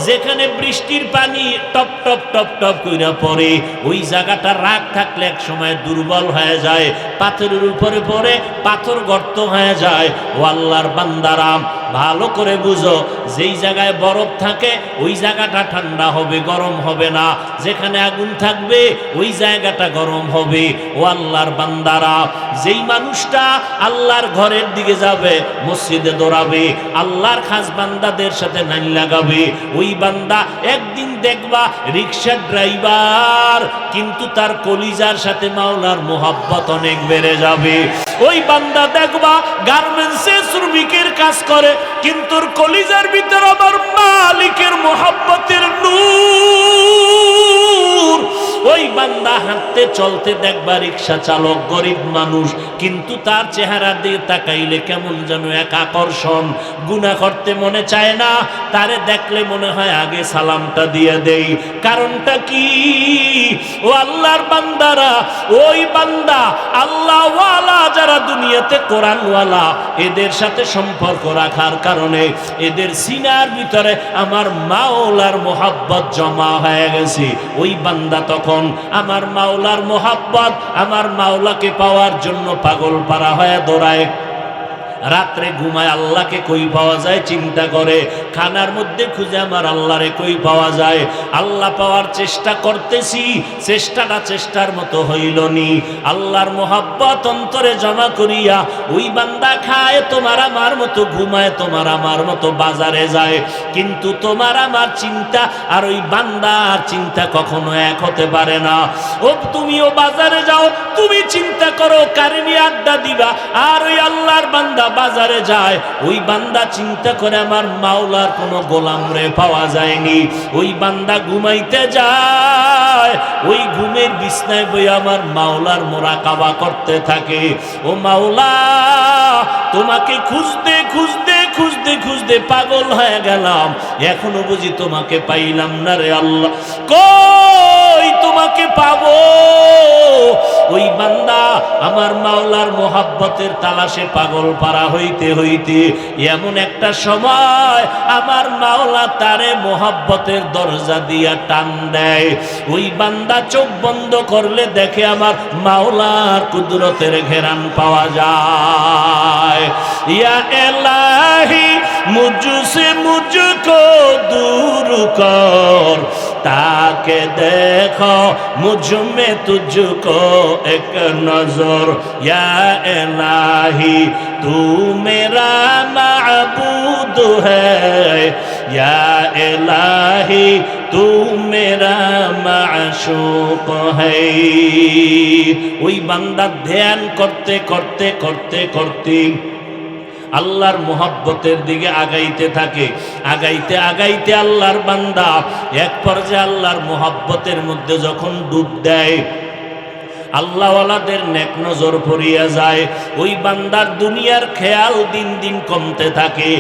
যেখানে বৃষ্টির পানি টপ টপ টপ টপ কইরা পড়ে, ওই জায়গাটা রাগ থাকলে এক সময় দুর্বল হয়ে যায়, পাথরের উপরে পড়ে পাথর গর্ত হয়ে যায়। ও আল্লাহর বান্দারা, ভালো করে বুঝো, যেই জায়গায় বরফ থাকে ওই জায়গাটা ঠান্ডা হবে, গরম হবে না। যেখানে আগুন থাকবে ওই জায়গাটা গরম হবে। ও আল্লাহর বান্দারা, যেই মানুষটা আল্লাহর ঘরের দিকে যাবে, মসজিদে দৌড়াবে, আল্লাহর খাস বান্দাদের সাথে নাইন লাগাবে, ওই বান্দা একদিন দেখবা রিক্সার ড্রাইভার, কিন্তু তার কলিজার সাথে মাওলার মোহাব্বত অনেক বেড়ে যাবে। ওই বান্দা দেখবা গার্মেন্টসে শ্রমিকের কাজ করে, কিন্তু কলিজার ভিতর আমার মালিকের মোহাব্বতের নূর। ওই বান্দা হাঁটতে চলতে দেখবা রিক্সা চালক, গরিব মানুষ, কিন্তু তার চেহারা দিয়ে তাকাইলে কেমন যেন এক আকর্ষণ। গুনাহ করতে মনে চায় না, তারে দেখলে মনে হয় আগে সালামটা দিয়ে দেই। কারণটা কি? ও আল্লাহর বান্দারা, ওই বান্দা আল্লাহওয়ালা যারা দুনিয়াতে কোরআনওয়ালা, এদের সাথে সম্পর্ক রাখার কারণে এদের সিনার ভিতরে আমার মাওলার মোহাব্বত জমা হয়ে গেছে। ওই বান্দা তখন আমার মাওলার মোহাব্বত, আমার মাওলাকে পাওয়ার জন্য পাগল পারা হয়ে দৌড়ায়। রাত্রে ঘুমায় আল্লাহকে কই পাওয়া যায় চিন্তা করে, খানার মধ্যে খুঁজে আমার আল্লাহরে কই পাওয়া যায়। আল্লাহ পাওয়ার চেষ্টা করতেছি, চেষ্টাটা চেষ্টার মতো হইল নি। আল্লাহর মোহাব্বত অন্তরে জমা করিয়া ওই বান্দা খায় তোমার আমার মতো, ঘুমায় তোমার আমার মতো, বাজারে যায়, কিন্তু তোমার আমার চিন্তা আর ওই বান্দার চিন্তা কখনো এক হতে পারে না। ও তুমিও বাজারে যাও, তুমি চিন্তা করো কারে নিয়ে আড্ডা দিবা, আর ওই আল্লাহর বান্দা বাজারে যায়, ওই বান্দা চিন্তা করে আমার মাওলার কোনো গোলাম রে পাওয়া যায়নি। ওই বান্দা ঘুমাইতে যায়, ওই ঘুমের বিছনায় বই আমার মাওলার মোরাকাবা করতে থাকে। ও মাওলা, তোমাকে খুঁজতে খুঁজতে খুঁজতে খুঁজতে পাগল হয়ে গেলাম, এখনো বুঝি তোমাকে পাইলাম না রে আল্লাহ, কই তোমাকে পাবো? ওই বান্দা আমার মাওলার মোহাব্বতের তালাশে পাগল পারা হইতে হইতে এমন একটা সময় আমার মাওলা তারে মোহাব্বতের দরজা দিয়া টান দেয়। ওই বান্দা চোখ বন্ধ করলে দেখে আমার মাওলার কুদরতের ঘেরান পাওয়া যায়। ইয়া ইলাহি মুঝসে মুঝকো দূর কর, ताके देखो मुझ में तुझको एक नजर, या इलाही तू मेरा माबूद है, या इलाही तू मेरा माशूक है। ওই বান্দা ধ্যান করতে করতে করতে করতে আল্লাহর মোহাব্বতের দিকে আগাইতে থাকে, আগাইতে আগাইতে আল্লাহর বান্দা এক পর্যায়ে আল্লাহর মোহাব্বতের মধ্যে যখন ডুব দেয়, আল্লাহওয়ালাদের নেক নজর পড়িয়া যায়। ওই বান্দার দুনিয়ার খেয়াল দিন দিন কমতে থাকে,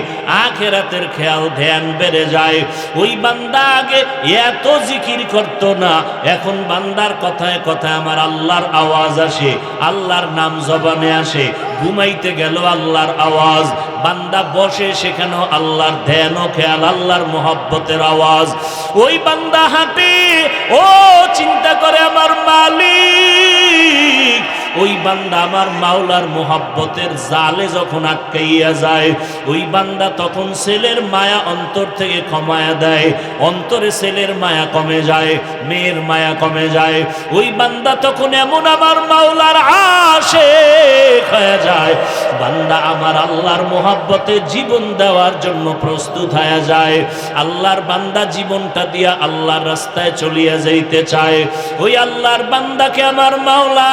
আখিরাতের খেয়াল ধ্যান বেড়ে যায়। ওই বান্দা আগে এত জিকির করত না, এখন বান্দার কথায় কথায় আমার আল্লাহর আওয়াজ আসে, আল্লাহর নাম জবানে আসে। ঘুমাইতে গেল আল্লাহর আওয়াজ, বান্দা বসে সেখানেও আল্লাহর ধ্যান ও খেয়াল, আল্লাহর মোহাব্বতের আওয়াজ। ওই বান্দা হাঁটে, ও চিন্তা করে আমার মালিক। ওই বান্দা আমার মাওলার মোহাব্বতের জালে যখন আটকাইয়া যায়, ওই বান্দা তখন ছেলের মায়া অন্তর থেকে কমায়া দেয়, অন্তরে ছেলের মায়া কমে যায়, মেয়ের মায়া কমে যায়। ওই বান্দা তখন এমন আমার মাওলার আশিক হয়ে যায়, বান্দা আমার আল্লাহর মোহাব্বতে জীবন দেওয়ার জন্য প্রস্তুত হয়ে যায়। আল্লাহর বান্দা জীবনটা দিয়া আল্লাহর রাস্তায় চলিয়া যাইতে চায়। ওই আল্লাহর বান্দাকে আমার মাওলা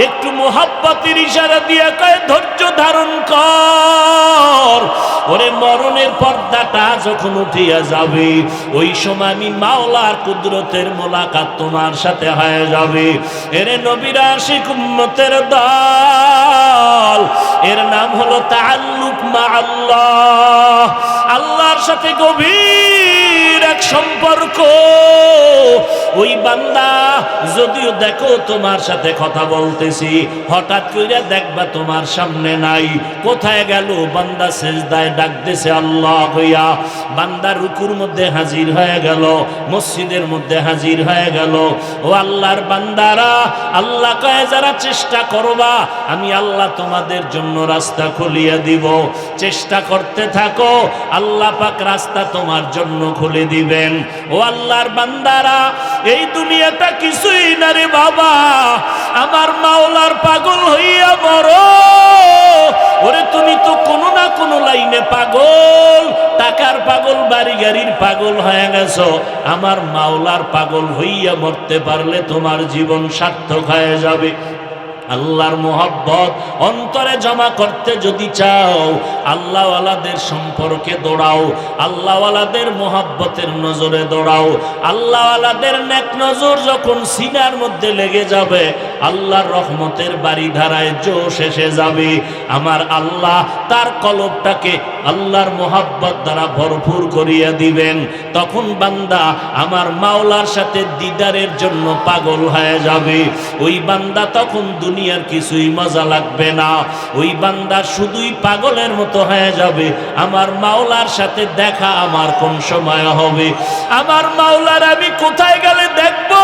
একটু মোহাব্বতের ইশারা দিয়া কয় ধৈর্য ধারণ কর। ওরে মরণের পর্দাটা যখন উঠিয়া যাবে ওই সময় আমি মাওলার কুদরতের মোলাকাত তোমার সাথে হয়ে যাবে। এরে নবীর আশিক উম্মতের দল, এর নাম হলো তাআল্লুক মা আল্লাহ। আল্লাহর সাথে গভীর এক সম্পর্ক। ওই বান্দা যদিও দেখো তোমার সাথে কথা বলতেছি, হঠাৎ করে দেখবা তোমার সামনে নাই, কোথায় গেল? বান্দা সেজদায় ডাকতেছে আল্লাহ কইয়া, বান্দা রুকুর মধ্যে হাজির হয়ে গেল, মসজিদের মধ্যে হাজির হয়ে গেল। ও আল্লাহর বান্দারা, আল্লাহ কয়ে যারা চেষ্টা করবা আমি আল্লাহ তোমাদের জন্য রাস্তা খুলিয়ে দিব। চেষ্টা করতে থাকো, আল্লাহ পাক রাস্তা তোমার জন্য খুলে দিবেন। ও আল্লাহর বান্দারা, এই দুনিয়াটা কিছুই না রে বাবা, আমার মাওলার পাগল হইয়া মরো। ওরে তুমি তো কোনো না কোনো লাইনে পাগল, টাকার পাগল, বাড়ি গাড়ির পাগল হয়ে গেছো। আমার মাওলার পাগল হইয়া মরতে পারলে তোমার জীবন সার্থক হয়ে যাবে। আল্লাহর মোহাব্বত অন্তরে জমা করতে যদি চাও, আল্লাহওয়ালাদের সম্পর্কে দৌড়াও, আল্লাহওয়ালাদের মোহাব্বতের নজরে দৌড়াও। আল্লাহওয়ালাদের নেক নজর যখন সিনার মধ্যে লেগে যাবে, আল্লাহর রহমতের বাড়ি ধারায় জোশ এসে যাবে। আমার আল্লাহ তার কলবটাকে আল্লাহর মোহাব্বত দ্বারা ভরপুর করিয়া দিবেন। তখন বান্দা আমার মাওলার সাথে দিদারের জন্য পাগল হয়ে যাবে। ওই বান্দা তখন দুনিয়ার কিছুই মজা লাগবে না। ওই বান্দা শুধুই পাগলের মতো হয়ে যাবে, আমার মাওলার সাথে দেখা আমার কোন সময় হবে, আমার মাওলার আমি কোথায় গেলে দেখবো।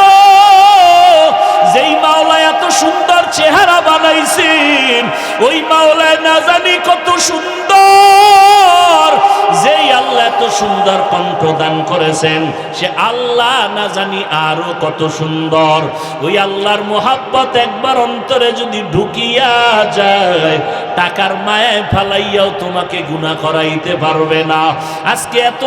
যেই মাওলা এত সুন্দর চেহারা বানাইছেন, ওই মাওলায় না জানি কত সুন্দর। যেই আল্লাহ এত সুন্দর কণ্ঠ দান করেছেন, সে আল্লাহ না জানি আরো কত সুন্দর। ওই আল্লাহর মোহাব্বত একবার অন্তরে যদি ঢুকিয়া যায়, টাকার মায়ায় ফালাইয়াও তোমাকে গুনাহ করাইতে পারবে না। আজকে এত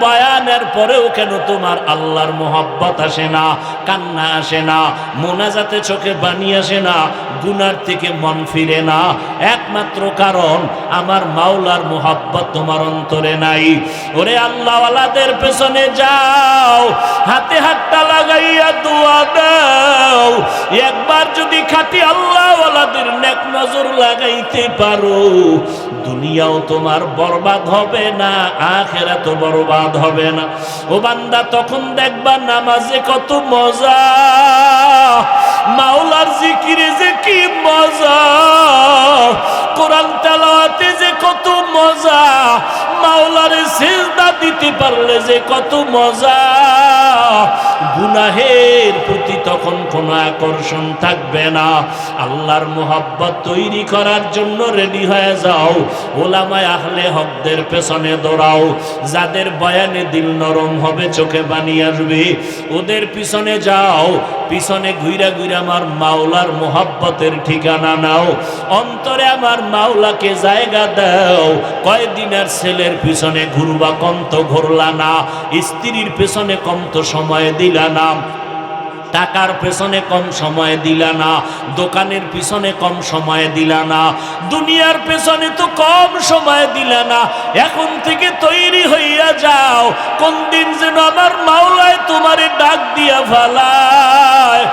বয়ানের পরেও কেন তোমার আল্লাহর মোহাব্বত আসে না, কান্না আসে না, মোনাজাতে চোখে পানি আসে না, গুনার থেকে মন ফিরে না? একমাত্র কারণ আমার মাওলার মোহাব্বত তোমার অন্তরে নাই। ওরে আল্লাহওয়ালাদের পেছনে যাও, হাতে হাতটা লাগাইয়া দোয়া দাও। একবার যদি খাঁটি আল্লাহওয়ালাদের নেক নজর লাগাইতে পারো, দুনিয়াও তোমার বরবাদ হবে না, আখিরাতও বরবাদ হবে না। ও বান্দা, তখন দেখবা নামাজে কত মজা, মাওলার জিকিরে যে কি মজা, কোরআন তেলাওয়াতে যে কত মজা, মাওলারে সিজদা দিতে পারলে যে কত মজা। গুনাহের প্রতি তখন কোনো আকর্ষণ থাকবে না। আল্লাহর মোহাব্বত তৈরি করার জন্য রেডি হয়ে যাও। ওলামায়ে আহলে হকদের পেছনে দৌড়াও। যাদের বয়ানে দিল নরম হবে, চোখে পানি আসবে, ওদের পিছনে যাও। পিছনে ঘুরা ঘুরা আমার মাওলার মোহাব্বতের ঠিকানা নাও। অন্তরে আমার মাওলাকে জায়গা দাও। কয়দিনের ছেলের পিছনে ঘুরবা, কম তো ঘুরলা না। স্ত্রীর পেছনে কম তো সময় দিলা না। টাকার পেছনে কম সময় দিলা না, দোকানের পিছনে কম সময় দিলা না, দুনিয়ার পেছনে তো কম সময় দিলা না। এখন থেকে তৈরি হইয়া যাও, কোন দিন যেন আমার মাওলায় তোমারে ডাক দিয়া ফালায়।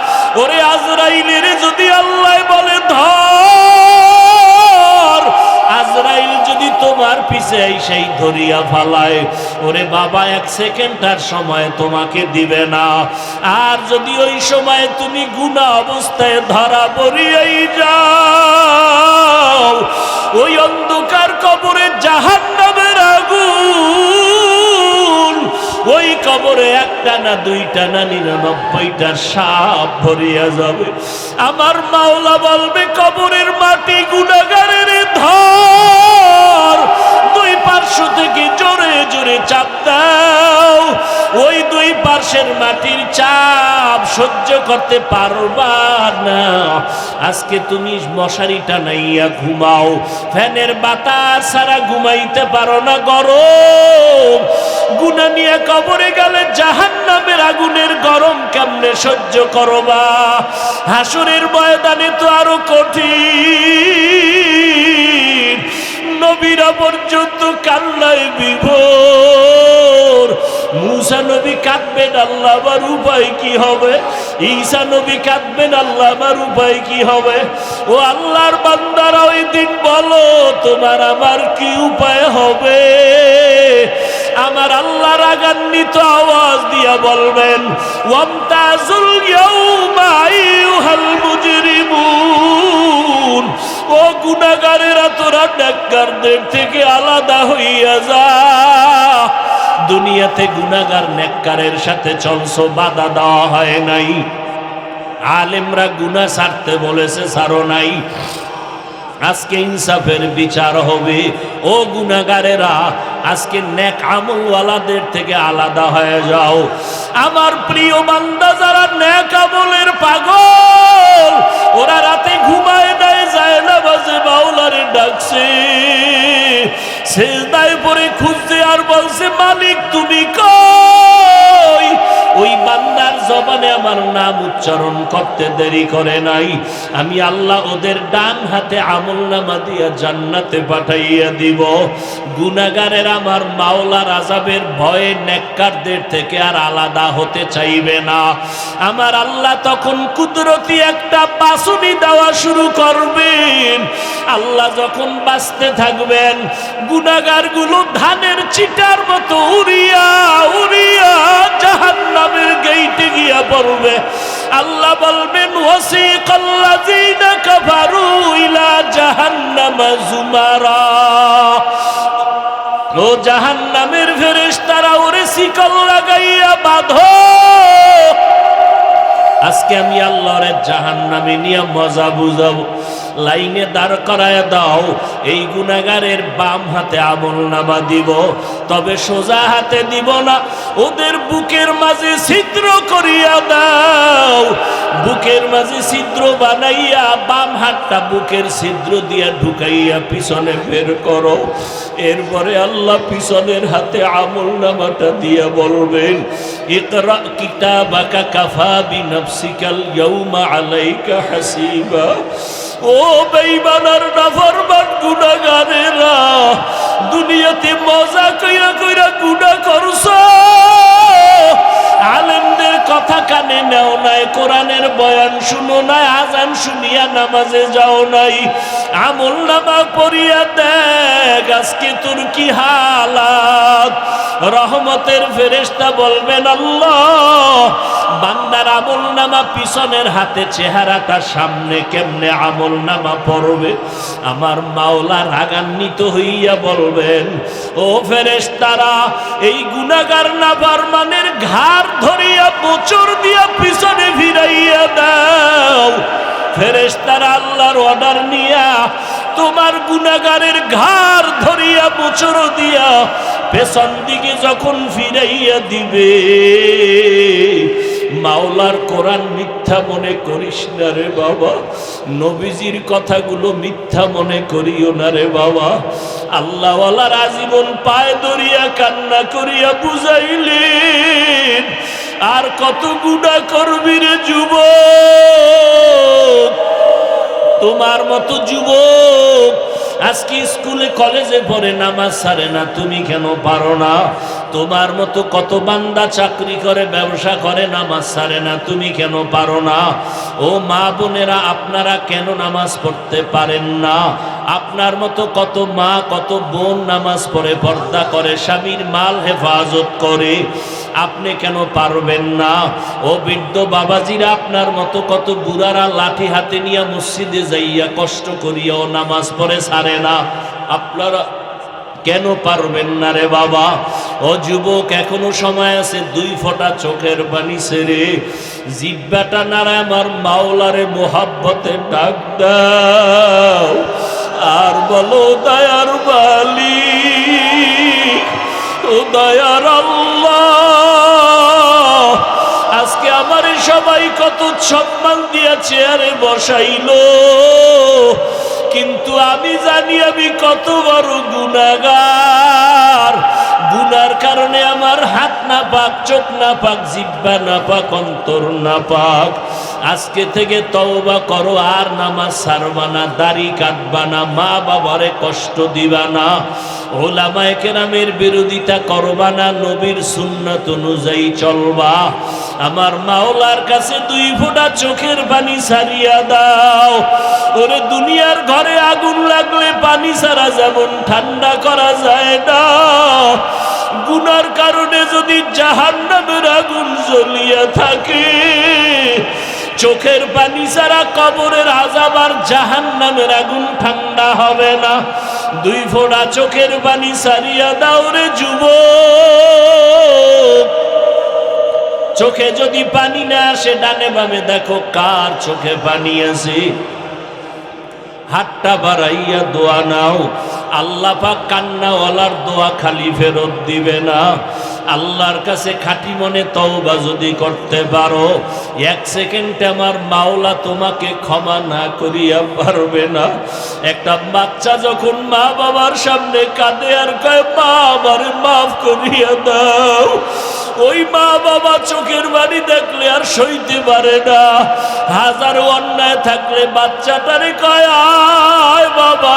ওরে আজরাইলের যদি আল্লাহ বলে ধর, আজরাইল যদি তোমার পিছে সেই ধরিয়া ফালায়, ওরে বাবা, এক সেকেন্ডার সময় তোমাকে দিবে না। আর যদি ওই সময় তুমি গুনাহ অবস্থায় ধরা পড়িয়াই যাও, ওই অন্ধকার কবরে জাহান্নামের আগুন, ওই কবরে একটা না দুইটা না 99টা সাপ ভরিয়া যাবে। আমার মাওলা বলবে, কবরের মাটি গুনাহগারের ধর, 2 পার্শ্ব থেকে জোরে জোরে চাপ দাও, ওই দুই পার্শ্বের মাটির চাপ সহ্য করতে পারবা না। আজকে তুমি মশারি টানাইয়া ঘুমাও, ফ্যানের বাতাস ছাড়া ঘুমাইতে পারো না, গরম। গুনাহ নিয়ে কবরে গেলে জাহান্নামের আগুনের গরম কেমনে সহ্য করবা? হাসরের ময়দানে তো আরো কঠিন। নবীরা পর্যন্ত কান্নায় বিভোর। মুসা নবী কাঁদবেন, আল্লাহ আমার উপায় কি হবে? ঈসা নবী কাঁদবেন, আল্লাহ আমার উপায় কি হবে? ও আল্লাহর বান্দারা, ওই দিন বলো তোমার আমার কি উপায় হবে? আমার আল্লাহ রাগান্বিত আওয়াজ দিয়া বলবেন, ওয়ামতাজুল ইয়াউমা আইয়ুহাল মুজরিমুন, ও গুনাহগারেরা তোরা নেককারদের থেকে আলাদা হইয়া যা। দুনিয়াতে গুনাহগার নেককারের সাথে চলছো, বাধা দেওয়া হয় নাই। আলেমরা গুনাহ ছাড়তে বলেছে, ছাড়ো নাই। আজকে ইনসাফের বিচার হবে। ও গুনাহগারেরা, আজকে নেক আমলওয়ালাদের থেকে আলাদা হয়ে যাও। আমার প্রিয় বান্দা যারা নেক আমলের পাগল, ওরা রাতে ঘুমায় নাই, যায় না বাজে মাওলারে ডাকছে, সেজদায় পড়ে খুঁজছে আর বলছে, মালিক তুমি কই? ওই বান্দার জবানে আমার নাম উচ্চারণ করতে দেরি করে নাই, আমি আল্লাহ ওদের ডান হাতে আমলনামা দিয়া জান্নাতে পাঠাইয়া দিব। গুনাহগারের আমার মাওলার আযাবের ভয়ে নেককারদের থেকে আর আলাদা হতে চাইবে না। আমার আল্লাহ তখন কুদরতি একটা বাঁশুনি দেওয়া শুরু করবেন। আল্লাহ যখন বাঁচতে থাকবেন, গুনাহগারগুলো ধানের চিটার মতো উড়িয়া উড়িয়া জাহান্নামের গেইটে গিয়া পড়বে। আল্লাহ বলবেন, ওয়াসিকাল্লাযীনা কাফারু ইলা জাহান্নামা যুমারা, ও জাহান্নামের ফেরেশতারা, ওরে শিকল লাগাইয়া বাঁধো। আজকে আমি আল্লাহর জাহান্নামে নিয়ে মজা বুঝাবো। লাইনে দাঁড় করায় দাও, এই গুনাহগারের বাম হাতে আমলনামা দিব, তবে সোজা হাতে দিব না, ওদের বুকের মাঝে ছিদ্র করিয়া দাও। বুকের মাঝে ছিদ্র বানাইয়া বাম হাতটা বুকের ছিদ্র দিয়া ঢুকাইয়া পিছনে বের করো। এরপরে আল্লাহ পিছনের হাতে আমলনামাটা দিয়া বলবেন, ইকরা কিতাবাকা কাফা বিনাফসিকাল ইয়াউমা আলাইকা হাসিবা। ও বেঈমানের নাফরমান গুনাহগারেরা, দুনিয়াতে মজা কইরা কইরা গুনাহ করছো, আলেমদের কথা কানে নেও নাই, কোরআনের বয়ান শুনো নাই, আজান শুনিয়া নামাজে যাও নাই, আমলনামা পড়িয়া দেখ আজকে তোর কি হালাত। রহমতের ফেরেশতা বলবেন, আল্লাহ বান্দার আমলনামা পিছনের হাতে, চেহারাটা সামনে, কেমনে আমলনামা পড়বে? আমার মাওলা রাগান্বিত হইয়া বলবেন, ও ফেরেশতারা, এই গুনাহগার নাফরমানের ঘাড় ধরিয়া মোচড় দিয়া পিছনে ফিরাইয়া দাও। ফেরেশতারা আল্লাহর অর্ডার নিয়া তোমার গুনাহগারের ঘাড় ধরিয়া মোচড় দিয়া পেছন দিকে যখন ফিরাইয়া দিবে, মাওলার কোরআন মিথ্যা মনে করিস না রে বাবা, নবীজির কথাগুলো মিথ্যা মনে করিও না রে বাবা। আল্লাহওয়ালার আজীবন পায়ে ধরিয়া কান্না করিয়া বুঝাইলেন, আর কত গুনাহ করবি রে যুবক? তোমার মতো যুবক আজকে স্কুলে কলেজে পড়ে, নামাজ ছাড়ে না, তুমি কেন পারো না? তোমার মতো কত বান্দা চাকরি করে, ব্যবসা করে, নামাজ ছাড়ে না, তুমি কেন পারো না? ও মা বোনেরা, আপনারা কেন নামাজ পড়তে পারেন না? আপনার মতো কত মা, কত বোন নামাজ পড়ে, পর্দা করে, স্বামীর মাল হেফাজত করে, আপনি কেন পারবেন না? ও বৃদ্ধ বাবাজিরা, আপনার মতো কত বুড়ারা লাঠি হাতে নিয়ে মসজিদে যাইয়া কষ্ট করিয়াও নামাজ পড়ে ছাড়ে না, আপনারা কেন পারবেন না রে বাবা? ও যুবক, এখনো সময় আছে, 2 ফোঁটা চোখের পানি ছেড়ে জিহ্বাটা নাড়ায় আমার মাওলারে মোহাব্বতে ডাক দাও, আর বলো, দয়ার মালিক ও দয়ার আল্লাহ, আজকে আমার সবাই কত সম্মান দিয়া চেয়ারে বসাইলো, কিন্তু আমি জানি আমি কত বড় গুনাহগার। গুনার কারণে আমার হাত না পাক, চোখ না পাক, জিহ্বা না পাক, অন্তর না পাক। আজকে থেকে তওবা করো, আর নামাজ ছাড়বা না, দাড়ি কাটবা না, মা বাবারে কষ্ট দিবা না, ওলামায়ে কেরামের বিরোধিতা করবা না, নবীর সুন্নাত অনুযায়ী চলবা। আমার মাওলার কাছে 2 ফোঁটা চোখের পানি ছাড়িয়া দাও। ওরে দুনিয়ার ঘরে আগুন লাগলে পানি ছাড়া যেমন ঠান্ডা করা যায় না, গুনার কারণে যদি জাহান্নামের আগুন জ্বলিয়া থাকে, চোখের পানি ছাড়া কবরের আযাব আর জাহান্নামের আগুন ঠান্ডা হবে না। 2 ফোঁটা চোখের পানি ছাড়িয়া দাও রে যুবক। চোখে যদি পানি না আসে, ডানে বামে দেখো কার চোখে পানি আছে, হাতটা বাড়াইয়া দোয়া নাও। আল্লাহ পাক কান্নাওয়ালার দোয়া খালি ফেরত দিবে না। আল্লাহর কাছে খাঁটি মনে তওবা যদি করতে পারো, 1 সেকেন্ডে আমার মাওলা তোমাকে ক্ষমা না করিয়া পারবে না। একটা বাচ্চা যখন মা বাবার সামনে কাঁদে আর কয় মা আমারে মাফ করিয়া দাও, ওই মা বাবা চোখের পানি দেখলে আর সইতে পারে না। হাজারো অন্যায় থাকলে বাচ্চাটারে কয় আয় বাবা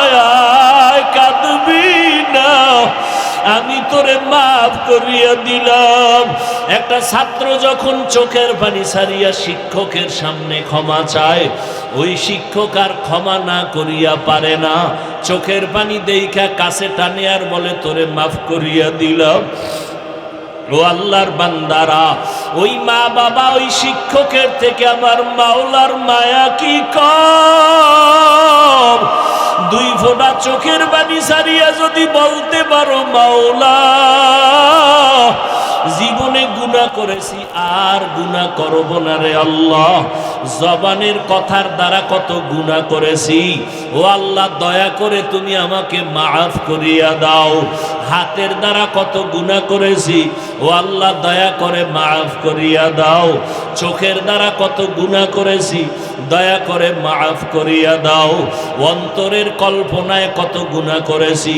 আয়, কাঁদবি না, আমি তোরে মাফ করিয়া দিলাম। একটা ছাত্র যখন চোখের পানি ছাড়িয়া শিক্ষকের সামনে ক্ষমা চায়, ওই শিক্ষক আর ক্ষমা না করিয়া পারে না, চোখের পানি দেইখা কাছে টানে আর বলে তোরে মাফ করিয়া দিলাম। ও আল্লাহর বান্দারা, ওই মা বাবা ওই শিক্ষকের থেকে আমার মাওলার মায়া কি কম? 2 ফোঁটা চোখের পানি ছাড়িয়া যদি বলতে পারো মাওলা জীবনে গুনাহ করেছি আর গুনাহ করব না রে আল্লাহ, জবানের কথার দ্বারা কত গুনাহ করেছি, ও আল্লাহ দয়া করে তুমি আমাকে মাফ করিয়া দাও। হাতের দ্বারা কত গুনাহ করেছি, ও আল্লাহ দয়া করে মাফ করিয়া দাও। চোখের দ্বারা কত গুনাহ করেছি, দয়া করে মাফ করিয়া দাও। অন্তরের কল্পনায় কত গুনাহ করেছি,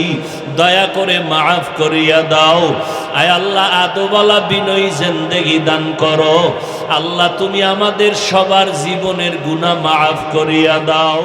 দয়া করে মাফ করিয়া দাও। আয় আল্লাহ আদবওয়ালা বিনয়ী জিন্দেগি দান করো। আল্লাহ তুমি আমাদের সবার জীবনের গুনাহ মাফ করিয়া দাও।